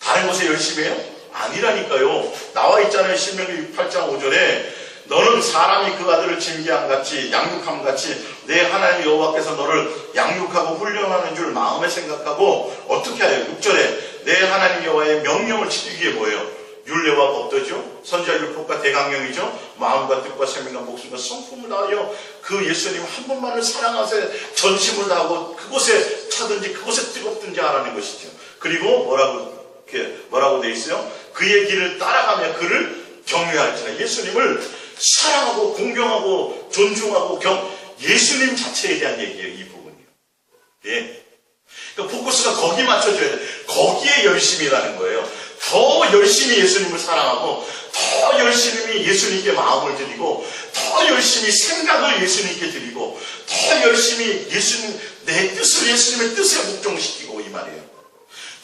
다른 곳의 열심이에요? 아니라니까요. 나와 있잖아요. 신명기 8장 5절에 너는 사람이 그 아들을 징계함 같이 양육함 같이 내 하나님 여호와께서 너를 양육하고 훈련하는 줄 마음에 생각하고 어떻게 해요? 6절에 내 하나님 여호와의 명령을 지키기에 뭐예요? 율례와 법도죠. 선지자 율법과 대강령이죠. 마음과 뜻과 생명과 목숨과 성품을 다하여 그 예수님 한 분만을 사랑하세요. 전심을 다하고 그곳에 차든지 그곳에 뜨겁든지 하라는 것이죠. 그리고 뭐라고 돼 있어요? 그의 길을 따라가며 그를 경외할지라. 예수님을 사랑하고 공경하고 존중하고 예수님 자체에 대한 얘기예요. 이 부분이요. 예. 그러니까 포커스가 거기 맞춰줘야 돼. 거기에 열심이라는 거예요. 더 열심히 예수님을 사랑하고 더 열심히 예수님께 마음을 드리고 더 열심히 생각을 예수님께 드리고 더 열심히 내 뜻을 예수님의 뜻에 묵종시키고 이 말이에요.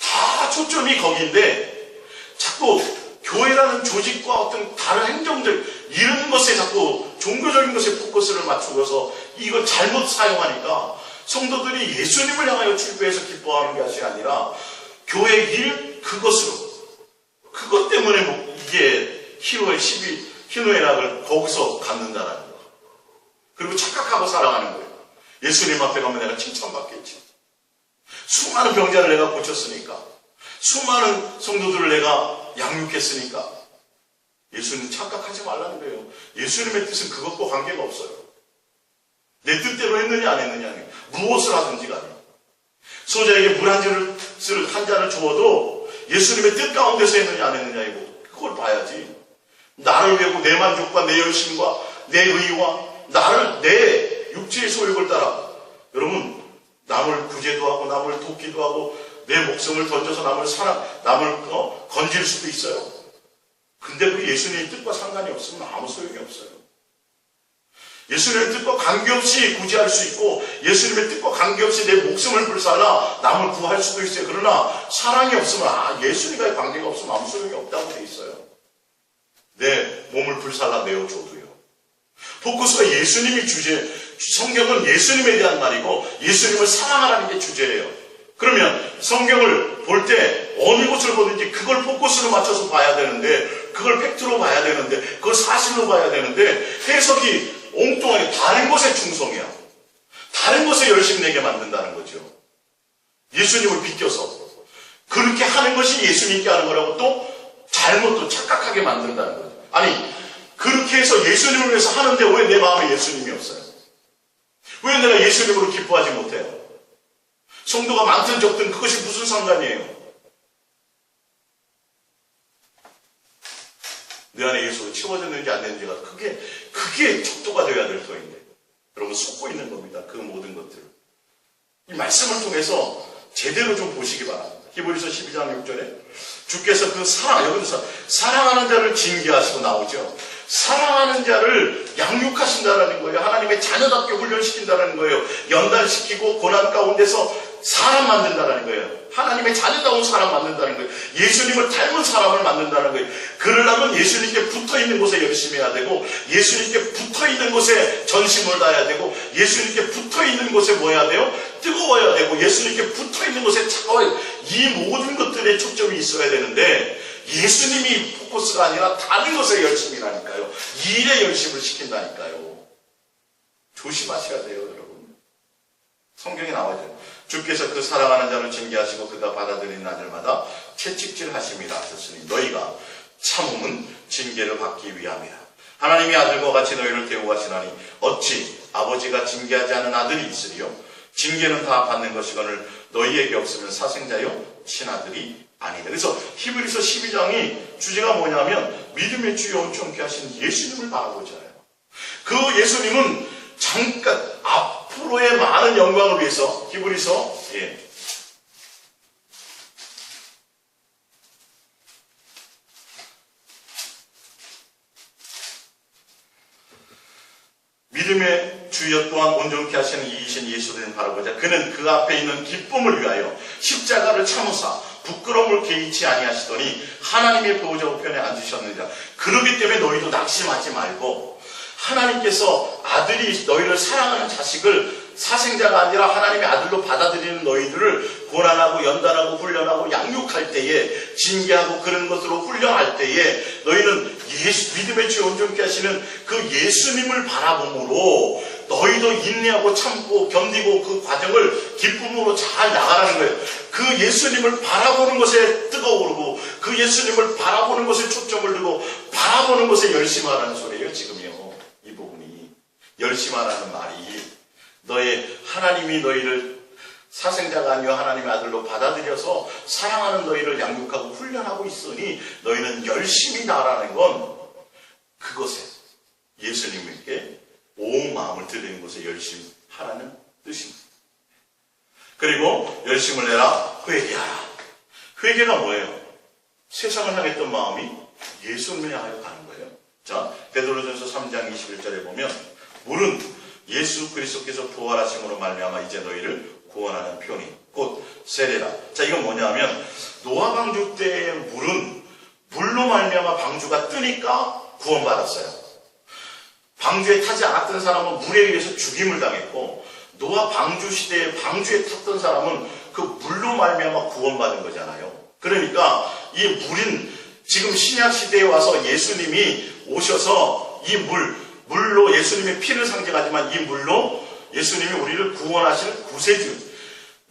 다 초점이 거기인데 자꾸 교회라는 조직과 어떤 다른 행정들 이런 것에 자꾸 종교적인 것에 포커스를 맞추고서 이걸 잘못 사용하니까 성도들이 예수님을 향하여 출교해서 기뻐하는 것이 아니라 교회 일 그것 때문에 이게 희노애락을 거기서 갖는다라는 거예요. 그리고 착각하고 살아가는 거예요. 예수님 앞에 가면 내가 칭찬받겠지. 수많은 병자를 내가 고쳤으니까 수많은 성도들을 내가 양육했으니까 예수님 착각하지 말라는 거예요. 예수님의 뜻은 그것과 관계가 없어요. 내 뜻대로 했느냐 안 했느냐 무엇을 하든지 간에 소자에게 물 한 잔을 주어도 예수님의 뜻 가운데서 했느냐 안 했느냐 이거 그걸 봐야지. 나를 위하고 내 만족과 내 열심과 내 의와 내 육체의 소욕을 따라 여러분 남을 구제도 하고 남을 돕기도 하고 내 목숨을 던져서 남을 건질 수도 있어요. 근데 그 예수님의 뜻과 상관이 없으면 아무 소용이 없어요. 예수님의 뜻과 관계없이 구제할 수 있고 예수님의 뜻과 관계없이 내 목숨을 불살라 남을 구할 수도 있어요. 그러나 사랑이 없으면 예수님과의 관계가 없으면 아무 소용이 없다고 돼 있어요. 내 몸을 불살라 내어줘도요. 포커스가 예수님이 성경은 예수님에 대한 말이고 예수님을 사랑하라는 게 주제예요. 그러면 성경을 볼 때 어느 곳을 보든지 그걸 포커스로 맞춰서 봐야 되는데 그걸 팩트로 봐야 되는데 그걸 사실로 봐야 되는데 해석이 엉뚱하게 다른 것에 충성이야. 다른 것에 열심 내게 만든다는 거죠. 예수님을 비껴서 그렇게 하는 것이 예수님께 하는 거라고 또 잘못 또 착각하게 만든다는 거죠. 아니, 그렇게 해서 예수님을 위해서 하는데 왜 내 마음에 예수님이 없어요? 왜 내가 예수님으로 기뻐하지 못해요? 성도가 많든 적든 그것이 무슨 상관이에요? 내 안에 예수가 채워졌는지 안 됐는지가 그게 척도가 되어야 될 터인데 여러분 속고 있는 겁니다. 그 모든 것들을. 이 말씀을 통해서 제대로 좀 보시기 바랍니다. 히브리서 12장 6절에 주께서 여기서 사랑하는 자를 징계하시고 나오죠. 사랑하는 자를 양육하신다라는 거예요. 하나님의 자녀답게 훈련시킨다는 거예요. 연단시키고 고난 가운데서 사람 만든다는 거예요. 하나님의 자녀다운 사람 만든다는 거예요. 예수님을 닮은 사람을 만든다는 거예요. 그러려면 예수님께 붙어있는 곳에 열심히 해야 되고, 예수님께 붙어있는 곳에 전심을 다해야 되고, 예수님께 붙어있는 곳에 뭐 해야 돼요? 뜨거워야 되고, 예수님께 붙어있는 곳에 차가워야 돼요. 이 모든 것들에 초점이 있어야 되는데 예수님이 포커스가 아니라 다른 것에 열심히 하니까요. 일에 열심을 시킨다니까요. 조심하셔야 돼요, 여러분. 성경에 나와요. 주께서 그 사랑하는 자를 징계하시고 그가 받아들이는 아들마다 채찍질 하심이라 하셨으니 너희가 참음은 징계를 받기 위함이라. 하나님이 아들과 같이 너희를 대우하시나니 어찌 아버지가 징계하지 않은 아들이 있으리요? 징계는 다 받는 것이거늘 너희에게 없으면 사생자요 친아들이 아니다. 그래서 히브리서 12장이 주제가 뭐냐면 믿음의 주요 온전케 하신 예수님을 바라보자 해요. 그 예수님은 잠깐 앞으로의 많은 영광을 위해서 히브리서 믿음의 주여 또한 온전케 하시는 이이신 예수를 바라보자. 그는 그 앞에 있는 기쁨을 위하여 십자가를 참으사 부끄러움을 개의치 아니하시더니 하나님의 보호자 우편에 앉으셨느니라. 그러기 때문에 너희도 낙심하지 말고 하나님께서 아들이 너희를 사랑하는 자식을 사생자가 아니라 하나님의 아들로 받아들이는 너희들을 고난하고 연단하고 훈련하고 양육할 때에 징계하고 그런 것으로 훈련할 때에 너희는 믿음의 주 온전케 하시는 그 예수님을 바라봄으로 너희도 인내하고 참고 견디고 그 과정을 기쁨으로 잘 나가라는 거예요. 그 예수님을 바라보는 것에 뜨거우르고 그 예수님을 바라보는 것에 초점을 두고 바라보는 것에 열심하라는 소리예요. 지금요. 이 부분이 열심하라는 말이 하나님이 너희를 사생자가 아니요 하나님의 아들로 받아들여서 사랑하는 너희를 양육하고 훈련하고 있으니 너희는 열심히 나가라는 건 그것에 예수님께 온 마음을 드리는 것에 열심히 하라는 뜻입니다. 그리고 열심을 내라 회개하라. 회개가 뭐예요? 세상을 향했던 마음이 예수님을 향하여 가는 거예요. 자, 베드로전서 3장 21절에 보면 물은 예수 그리스도께서 부활하심으로 말미암아 이제 너희를 구원하는 표니 곧 세례라. 자, 이건 뭐냐면 노아 방주 때의 물은 물로 말미암아 방주가 뜨니까 구원받았어요. 방주에 타지 않았던 사람은 물에 의해서 죽임을 당했고 노아 방주 시대에 방주에 탔던 사람은 그 물로 말미암아 구원받은 거잖아요. 그러니까 이 물은 지금 신약 시대에 와서 예수님이 오셔서 이 물로 예수님의 피를 상징하지만 이 물로 예수님이 우리를 구원하시는 구세주.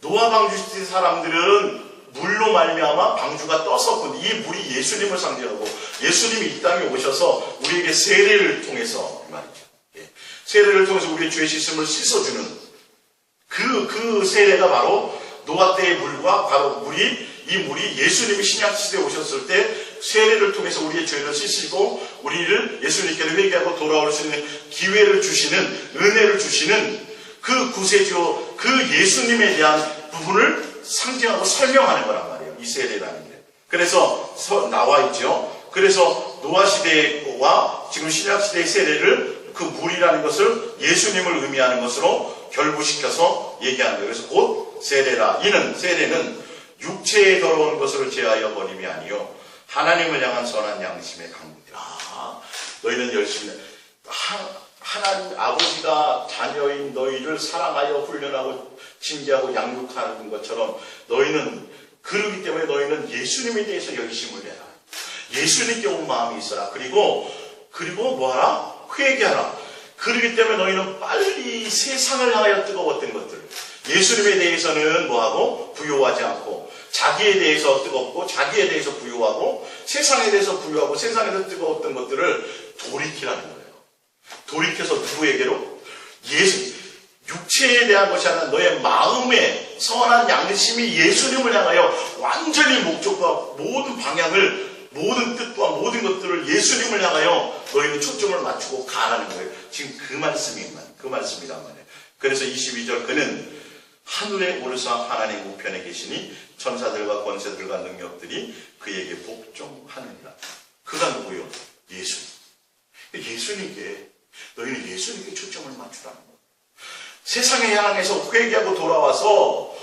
노아 방주 시대 사람들은 물로 말미암아 방주가 떴었고 이 물이 예수님을 상징하고 예수님이 이 땅에 오셔서 우리에게 세례를 통해서 말이죠. 세례를 통해서 우리의 죄 씻음을 씻어주는 그 세례가 바로 노아 때의 물과 바로 이 물이 예수님이 신약 시대에 오셨을 때 세례를 통해서 우리의 죄를 씻으시고 우리를 예수님께로 회개하고 돌아올 수 있는 기회를 주시는 은혜를 주시는 그 구세주 그 예수님에 대한 부분을 상징하고 설명하는 거란 말이에요. 이 세례라는 게. 그래서 나와 있죠. 그래서 노아 시대와 지금 신약 시대의 세례를 그 물이라는 것을 예수님을 의미하는 것으로 결부시켜서 얘기하는 거예요. 그래서 곧 세례라. 이는 세례는 육체에 더러운 것을 제하여 버림이 아니요 하나님을 향한 선한 양심의 강구니라. 너희는 열심히 하나님 아버지가 자녀인 너희를 사랑하여 훈련하고 징계하고 양육하는 것처럼 너희는 그러기 때문에 너희는 예수님에 대해서 열심을 내라. 예수님께 온 마음이 있어라. 그리고 뭐하라? 회개하라. 그러기 때문에 너희는 빨리 세상을 향하여 뜨거웠던 것들 예수님에 대해서는 뭐하고 부요하지 않고 자기에 대해서 뜨겁고 자기에 대해서 부유하고 세상에 대해서 부유하고 세상에서 뜨거웠던 것들을 돌이키라는 거예요. 돌이켜서 누구에게로? 예수, 육체에 대한 것이 아니라 너의 마음의 선한 양심이 예수님을 향하여 완전히 목적과 모든 방향을, 모든 뜻과 모든 것들을 예수님을 향하여 너희는 초점을 맞추고 가라는 거예요. 지금 그 말씀이란 말이에요. 그래서 22절, 그는 하늘에 오르사 하나님 우편에 계시니 천사들과 권세들과 능력들이 그에게 복종하느니라. 그가 누구요? 예수님. 예수님께, 너희는 예수님께 초점을 맞추라는 거예요. 세상에 향해서 회개하고 돌아와서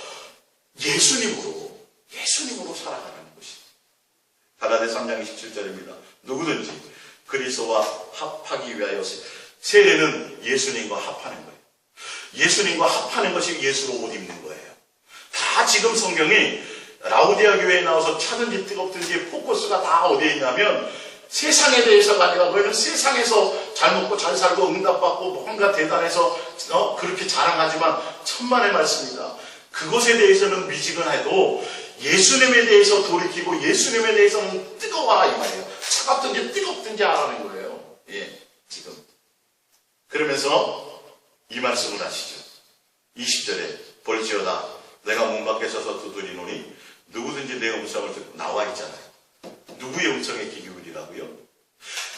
예수님으로 살아가는 것이죠. 갈라디아 3장 27절입니다. 누구든지 그리스도와 합하기 위하여 세례는 예수님과 합하는 거예요. 예수님과 합하는 것이 예수로 옷 입는 거예요. 다 지금 성경이 라우디아 교회에 나와서 차든지 뜨겁든지 포커스가 다 어디에 있냐면 세상에 대해서가 아니라 너희는 세상에서 잘 먹고 잘 살고 응답받고 뭔가 대단해서 그렇게 자랑하지만 천만의 말씀이다. 그것에 대해서는 미지근해도 예수님에 대해서 돌이키고 예수님에 대해서는 뜨거워라 이 말이에요. 차갑든지 뜨겁든지 하라는 거예요. 예, 지금. 그러면서 이 말씀을 하시죠. 20절에 볼지어다 내가 문 밖에 서서 두드리노니 누구든지 내 음성을 듣고 나와 있잖아요. 누구의 음성에 귀 기울이라고요?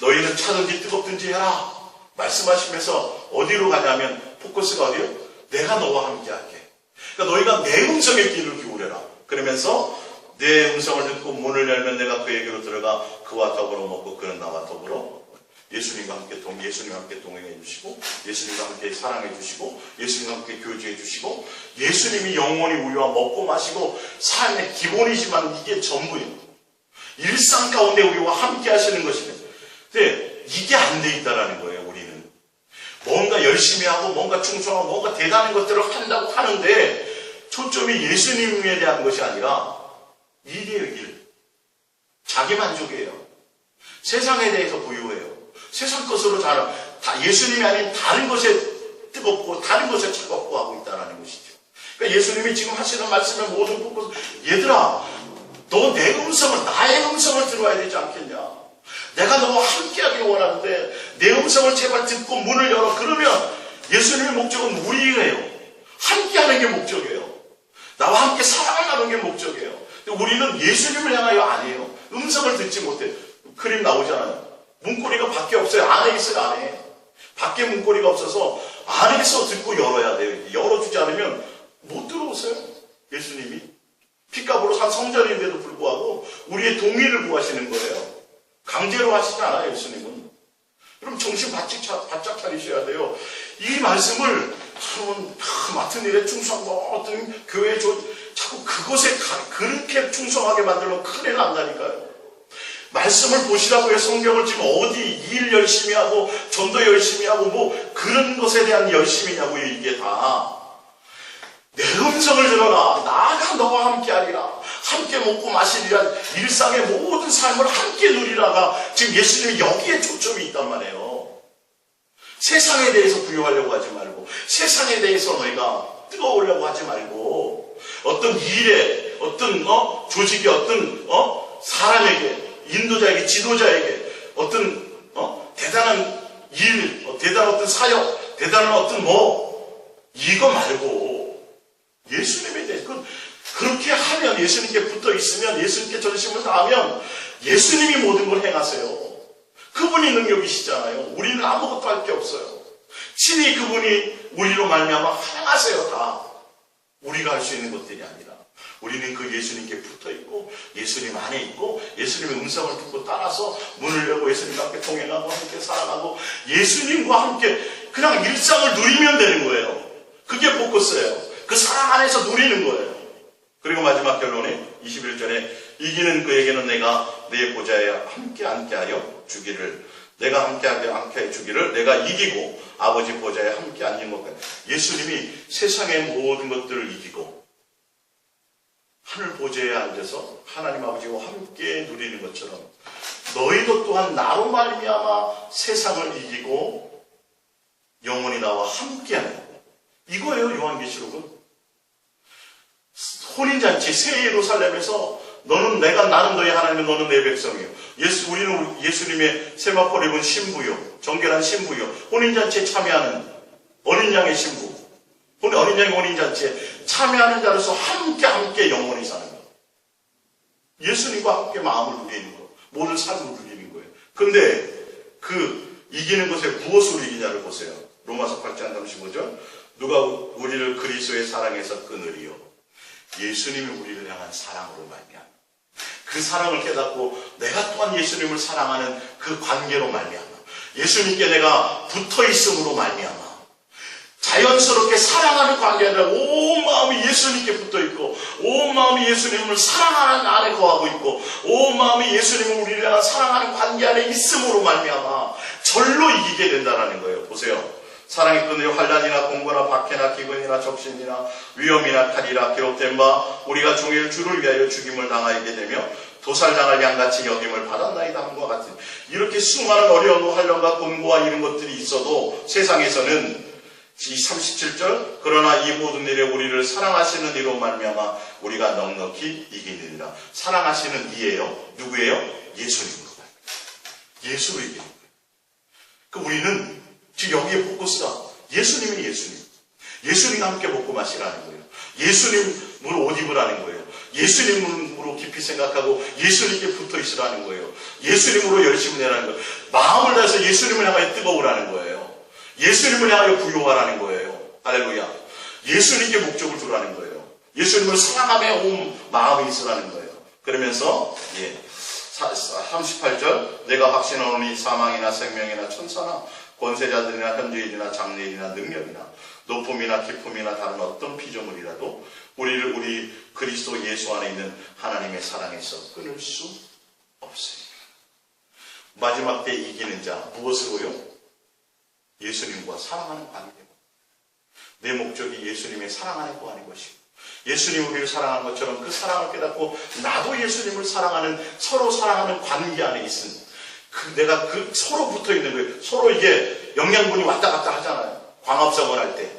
너희는 차든지 뜨겁든지 해라 말씀하시면서 어디로 가냐면 포커스가 어디요? 내가 너와 함께 할게. 그러니까 너희가 내 음성에 귀를 기울여라. 그러면서 내 음성을 듣고 문을 열면 내가 그에게로 들어가 그와 더불어 먹고 그는 나와 더불어 예수님과 함께 동행해 주시고 예수님과 함께 사랑해 주시고 예수님과 함께 교제해 주시고 예수님이 영원히 우리와 먹고 마시고 삶의 기본이지만 이게 전부예요. 일상 가운데 우리와 함께 하시는 것이죠. 근데 이게 안 돼 있다라는 거예요. 우리는 뭔가 열심히 하고 뭔가 충성하고 뭔가 대단한 것들을 한다고 하는데 초점이 예수님에 대한 것이 아니라 일이에요. 일. 자기 만족이에요. 세상에 대해서 부유해요. 세상 것으로 다 예수님이 아닌 다른 것에 뜨겁고 다른 것에 차갑고 하고 있다는 것이죠. 그러니까 예수님이 지금 하시는 말씀의 모든 포커스, 얘들아 너 내 음성을, 나의 음성을 들어야 되지 않겠냐. 내가 너와 함께하길 원하는데 내 음성을 제발 듣고 문을 열어. 그러면 예수님의 목적은 우리예요. 함께하는 게 목적이에요. 나와 함께 사랑하는 게 목적이에요. 근데 우리는 예수님을 향하여 안 해요. 음성을 듣지 못해. 그림 나오잖아요. 문고리가 밖에 없어요. 안에 있어요. 안에. 밖에 문고리가 없어서 안에서 듣고 열어야 돼요. 열어주지 않으면 못 들어오세요. 예수님이. 핏값으로 산 성전인데도 불구하고 우리의 동의를 구하시는 거예요. 강제로 하시지 않아요. 예수님은. 그럼 정신 바짝 차리셔야 돼요. 이 말씀을 여러분 맡은 일에 충성하고 어떤 교회에 자꾸 그것에 그렇게 충성하게 만들면 큰일 난다니까요. 말씀을 보시라고요. 성경을 지금 어디 일 열심히 하고 전도 열심히 하고 뭐 그런 것에 대한 열심이냐고요. 이게 다. 내 음성을 들어라. 나가 너와 함께 하리라. 함께 먹고 마시리라. 일상의 모든 삶을 함께 누리라가 지금 예수님이 여기에 초점이 있단 말이에요. 세상에 대해서 부유하려고 하지 말고 세상에 대해서 너희가 뜨거우려고 하지 말고 어떤 일에 어떤 조직이 어떤 사람에게 인도자에게 지도자에게 어떤 대단한 일, 대단한 어떤 사역, 대단한 어떤 이거 말고 예수님에 대해서 그렇게 하면 예수님께 붙어 있으면 예수님께 전심을 다하면 예수님이 모든 걸 행하세요. 그분이 능력이시잖아요. 우리는 아무것도 할 게 없어요. 친히 그분이 우리로 말미암아 행하세요. 다 우리가 할 수 있는 것들이 아니라 우리는 그 예수님께 붙어 있고 예수님 안에 있고 예수님의 음성을 듣고 따라서 문을 열고 예수님과 함께 동행하고 함께 살아가고 예수님과 함께 그냥 일상을 누리면 되는 거예요. 그게 포커스예요. 그 사랑 안에서 누리는 거예요. 그리고 마지막 결론에 21절에 이기는 그에게는 내가 내 보좌에 함께 앉게하여 주기를, 내가 함께 주기를 내가 이기고 아버지 보좌에 함께 앉는 것 같아요. 예수님이 세상의 모든 것들을 이기고 하늘 보좌에 앉아서 하나님 아버지와 함께 누리는 것처럼 너희도 또한 나로 말미암아 세상을 이기고 영원히 나와 함께하는 이거예요. 요한계시록은 혼인잔치 새 예루살렘에서 나는 너희 하나님, 너는 내 백성이요. 우리는 예수님의 세마포를 입은 신부요, 정결한 신부요, 혼인잔치에 참여하는 어린 양의 신부, 어린 양의 혼인잔치에 참여하는 자로서 함께 영원히 사는 거. 예수님과 함께 마음을 누리는 거, 모든 삶을 누리는 거예요. 근데 이기는 것에 무엇으로 이기냐를 보세요. 로마서 8장 35절. 누가 우리를 그리스도의 사랑에서 끊으리요? 예수님이 우리를 향한 사랑으로 말미암아. 그 사랑을 깨닫고 내가 또한 예수님을 사랑하는 그 관계로 말미암아. 예수님께 내가 붙어있음으로 말미암아. 자연스럽게 사랑하는 관계가 아니라 온 마음이 예수님께 붙어있고, 온 마음이 예수님을 사랑하는 안에 거하고 있고, 온 마음이 예수님을 우리를 향한 사랑하는 관계 안에 있음으로 말미암아 절로 이기게 된다는 거예요. 보세요. 사랑이 끊으려 환난이나 공고나 박해나 기근이나 적신이나 위험이나 칼이라 기록된 바 우리가 종일 주를 위하여 죽임을 당하게 되며 도살당할 양같이 여김을 받았나이다 함과 같은, 이렇게 수많은 어려움과 환난과 공고와 이런 것들이 있어도 세상에서는 이 37절, 그러나 이 모든 일에 우리를 사랑하시는 이로 말미암아 우리가 넉넉히 이기느니라. 사랑하시는 이예요. 누구예요? 예수님으로. 예수로 이기는 거예요. 우리는 지금 여기에 포커스가 예수님이 예수님과 함께 먹고 마시라는 거예요. 예수님으로 옷 입으라는 거예요. 예수님으로 깊이 생각하고 예수님께 붙어 있으라는 거예요. 예수님으로 열심히 내라는 거예요. 마음을 다해서 예수님을 향하여 뜨거우라는 거예요. 예수님을 향하여 부요하라는 거예요. 할렐루야. 예수님께 목적을 두라는 거예요. 예수님을 사랑하며 온 마음이 있으라는 거예요. 그러면서 38절, 내가 확신하노니 사망이나 생명이나 천사나 권세자들이나 현재일이나 장래일이나 능력이나 높음이나 깊음이나 다른 어떤 피조물이라도 우리 그리스도 예수 안에 있는 하나님의 사랑에서 끊을 수 없습니다. 마지막 때 이기는 자 무엇으로요? 예수님과 사랑하는 관계입니다. 내 목적이 예수님의 사랑하는 거 아닌 것이고, 예수님이 우리를 사랑하는 것처럼 그 사랑을 깨닫고 나도 예수님을 사랑하는, 서로 사랑하는 관계 안에 있은 내가 서로 붙어 있는 거예요. 서로 이게 영양분이 왔다 갔다 하잖아요. 광합성을 할 때.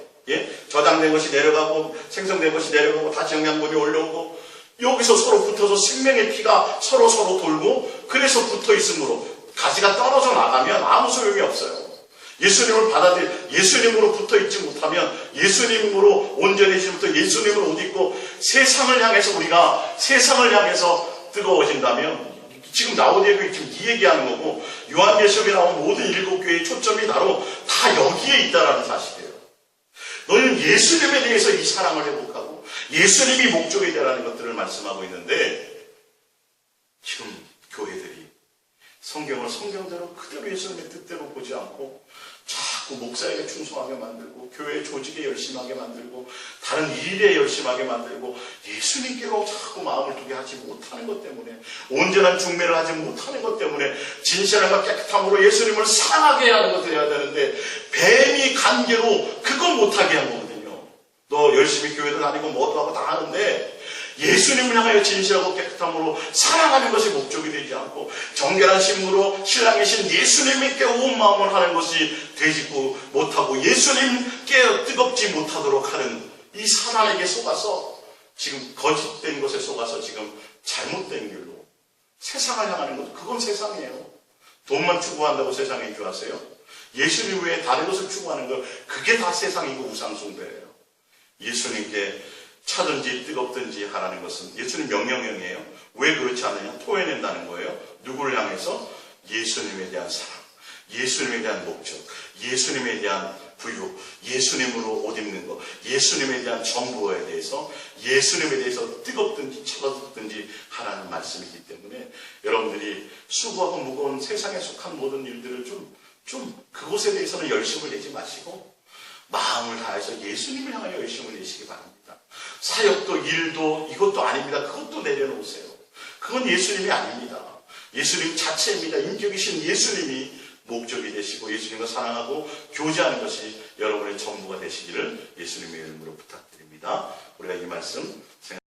저장된 것이 내려가고 생성된 것이 내려가고 다시 영양분이 올라오고, 여기서 서로 붙어서 생명의 피가 서로 돌고, 그래서 붙어 있으므로 가지가 떨어져 나가면 아무 소용이 없어요. 예수님을 예수님으로 붙어 있지 못하면, 예수님으로 온전해지지 못해 예수님을 옷 입고 세상을 향해서 뜨거워진다면, 지금 라오디게교회 지금 이 얘기하는 거고, 요한계시록에 나온 모든 7교회의 초점이 바로 다 여기에 있다라는 사실이에요. 너희는 예수님에 대해서 이 사랑을 회복하고 예수님이 목적이 되라는 것들을 말씀하고 있는데, 지금 교회들이 성경을 성경대로 그대로 예수님의 뜻대로 보지 않고 자꾸 목사에게 충성하게 만들고, 교회 조직에 열심하게 만들고, 다른 일에 열심하게 만들고, 예수님께로 자꾸 마음을 두게 하지 못하는 것 때문에, 온전한 중매를 하지 못하는 것 때문에, 진실함과 깨끗함으로 예수님을 사랑하게 하는 것을 해야 되는데, 뱀이 관계로 그걸 못하게 한 거거든요. 너 열심히 교회도 다니고 뭐도 하고 다 하는데, 예수님을 향하여 진실하고 깨끗함으로 사랑하는 것이 목적이 되지 않고, 정결한 신부로 신랑이신 예수님께 온 마음을 하는 것이 되지 못하고, 예수님께 뜨겁지 못하도록 하는 이 사단에게 속아서, 지금 거짓된 것에 속아서 지금 잘못된 길로 세상을 향하는 것, 그건 세상이에요. 돈만 추구한다고 세상인 줄 아세요? 예수님 외에 다른 것을 추구하는 것, 그게 다 세상이고 우상숭배예요. 예수님께 차든지 뜨겁든지 하라는 것은 예수님 명령형이에요. 왜 그렇지 않느냐? 토해낸다는 거예요. 누구를 향해서? 예수님에 대한 사랑, 예수님에 대한 목적, 예수님에 대한 부요, 예수님으로 옷 입는 것, 예수님에 대한 정보에 대해서, 예수님에 대해서 뜨겁든지 차갑든지 하라는 말씀이기 때문에, 여러분들이 수고하고 무거운 세상에 속한 모든 일들을 좀 그것에 대해서는 열심을 내지 마시고 마음을 다해서 예수님을 향하여 열심을 내시기 바랍니다. 사역도 일도 이것도 아닙니다. 그것도 내려놓으세요. 그건 예수님이 아닙니다. 예수님 자체입니다. 인격이신 예수님이 목적이 되시고, 예수님과 사랑하고 교제하는 것이 여러분의 전부가 되시기를 예수님의 이름으로 부탁드립니다. 우리가 이 말씀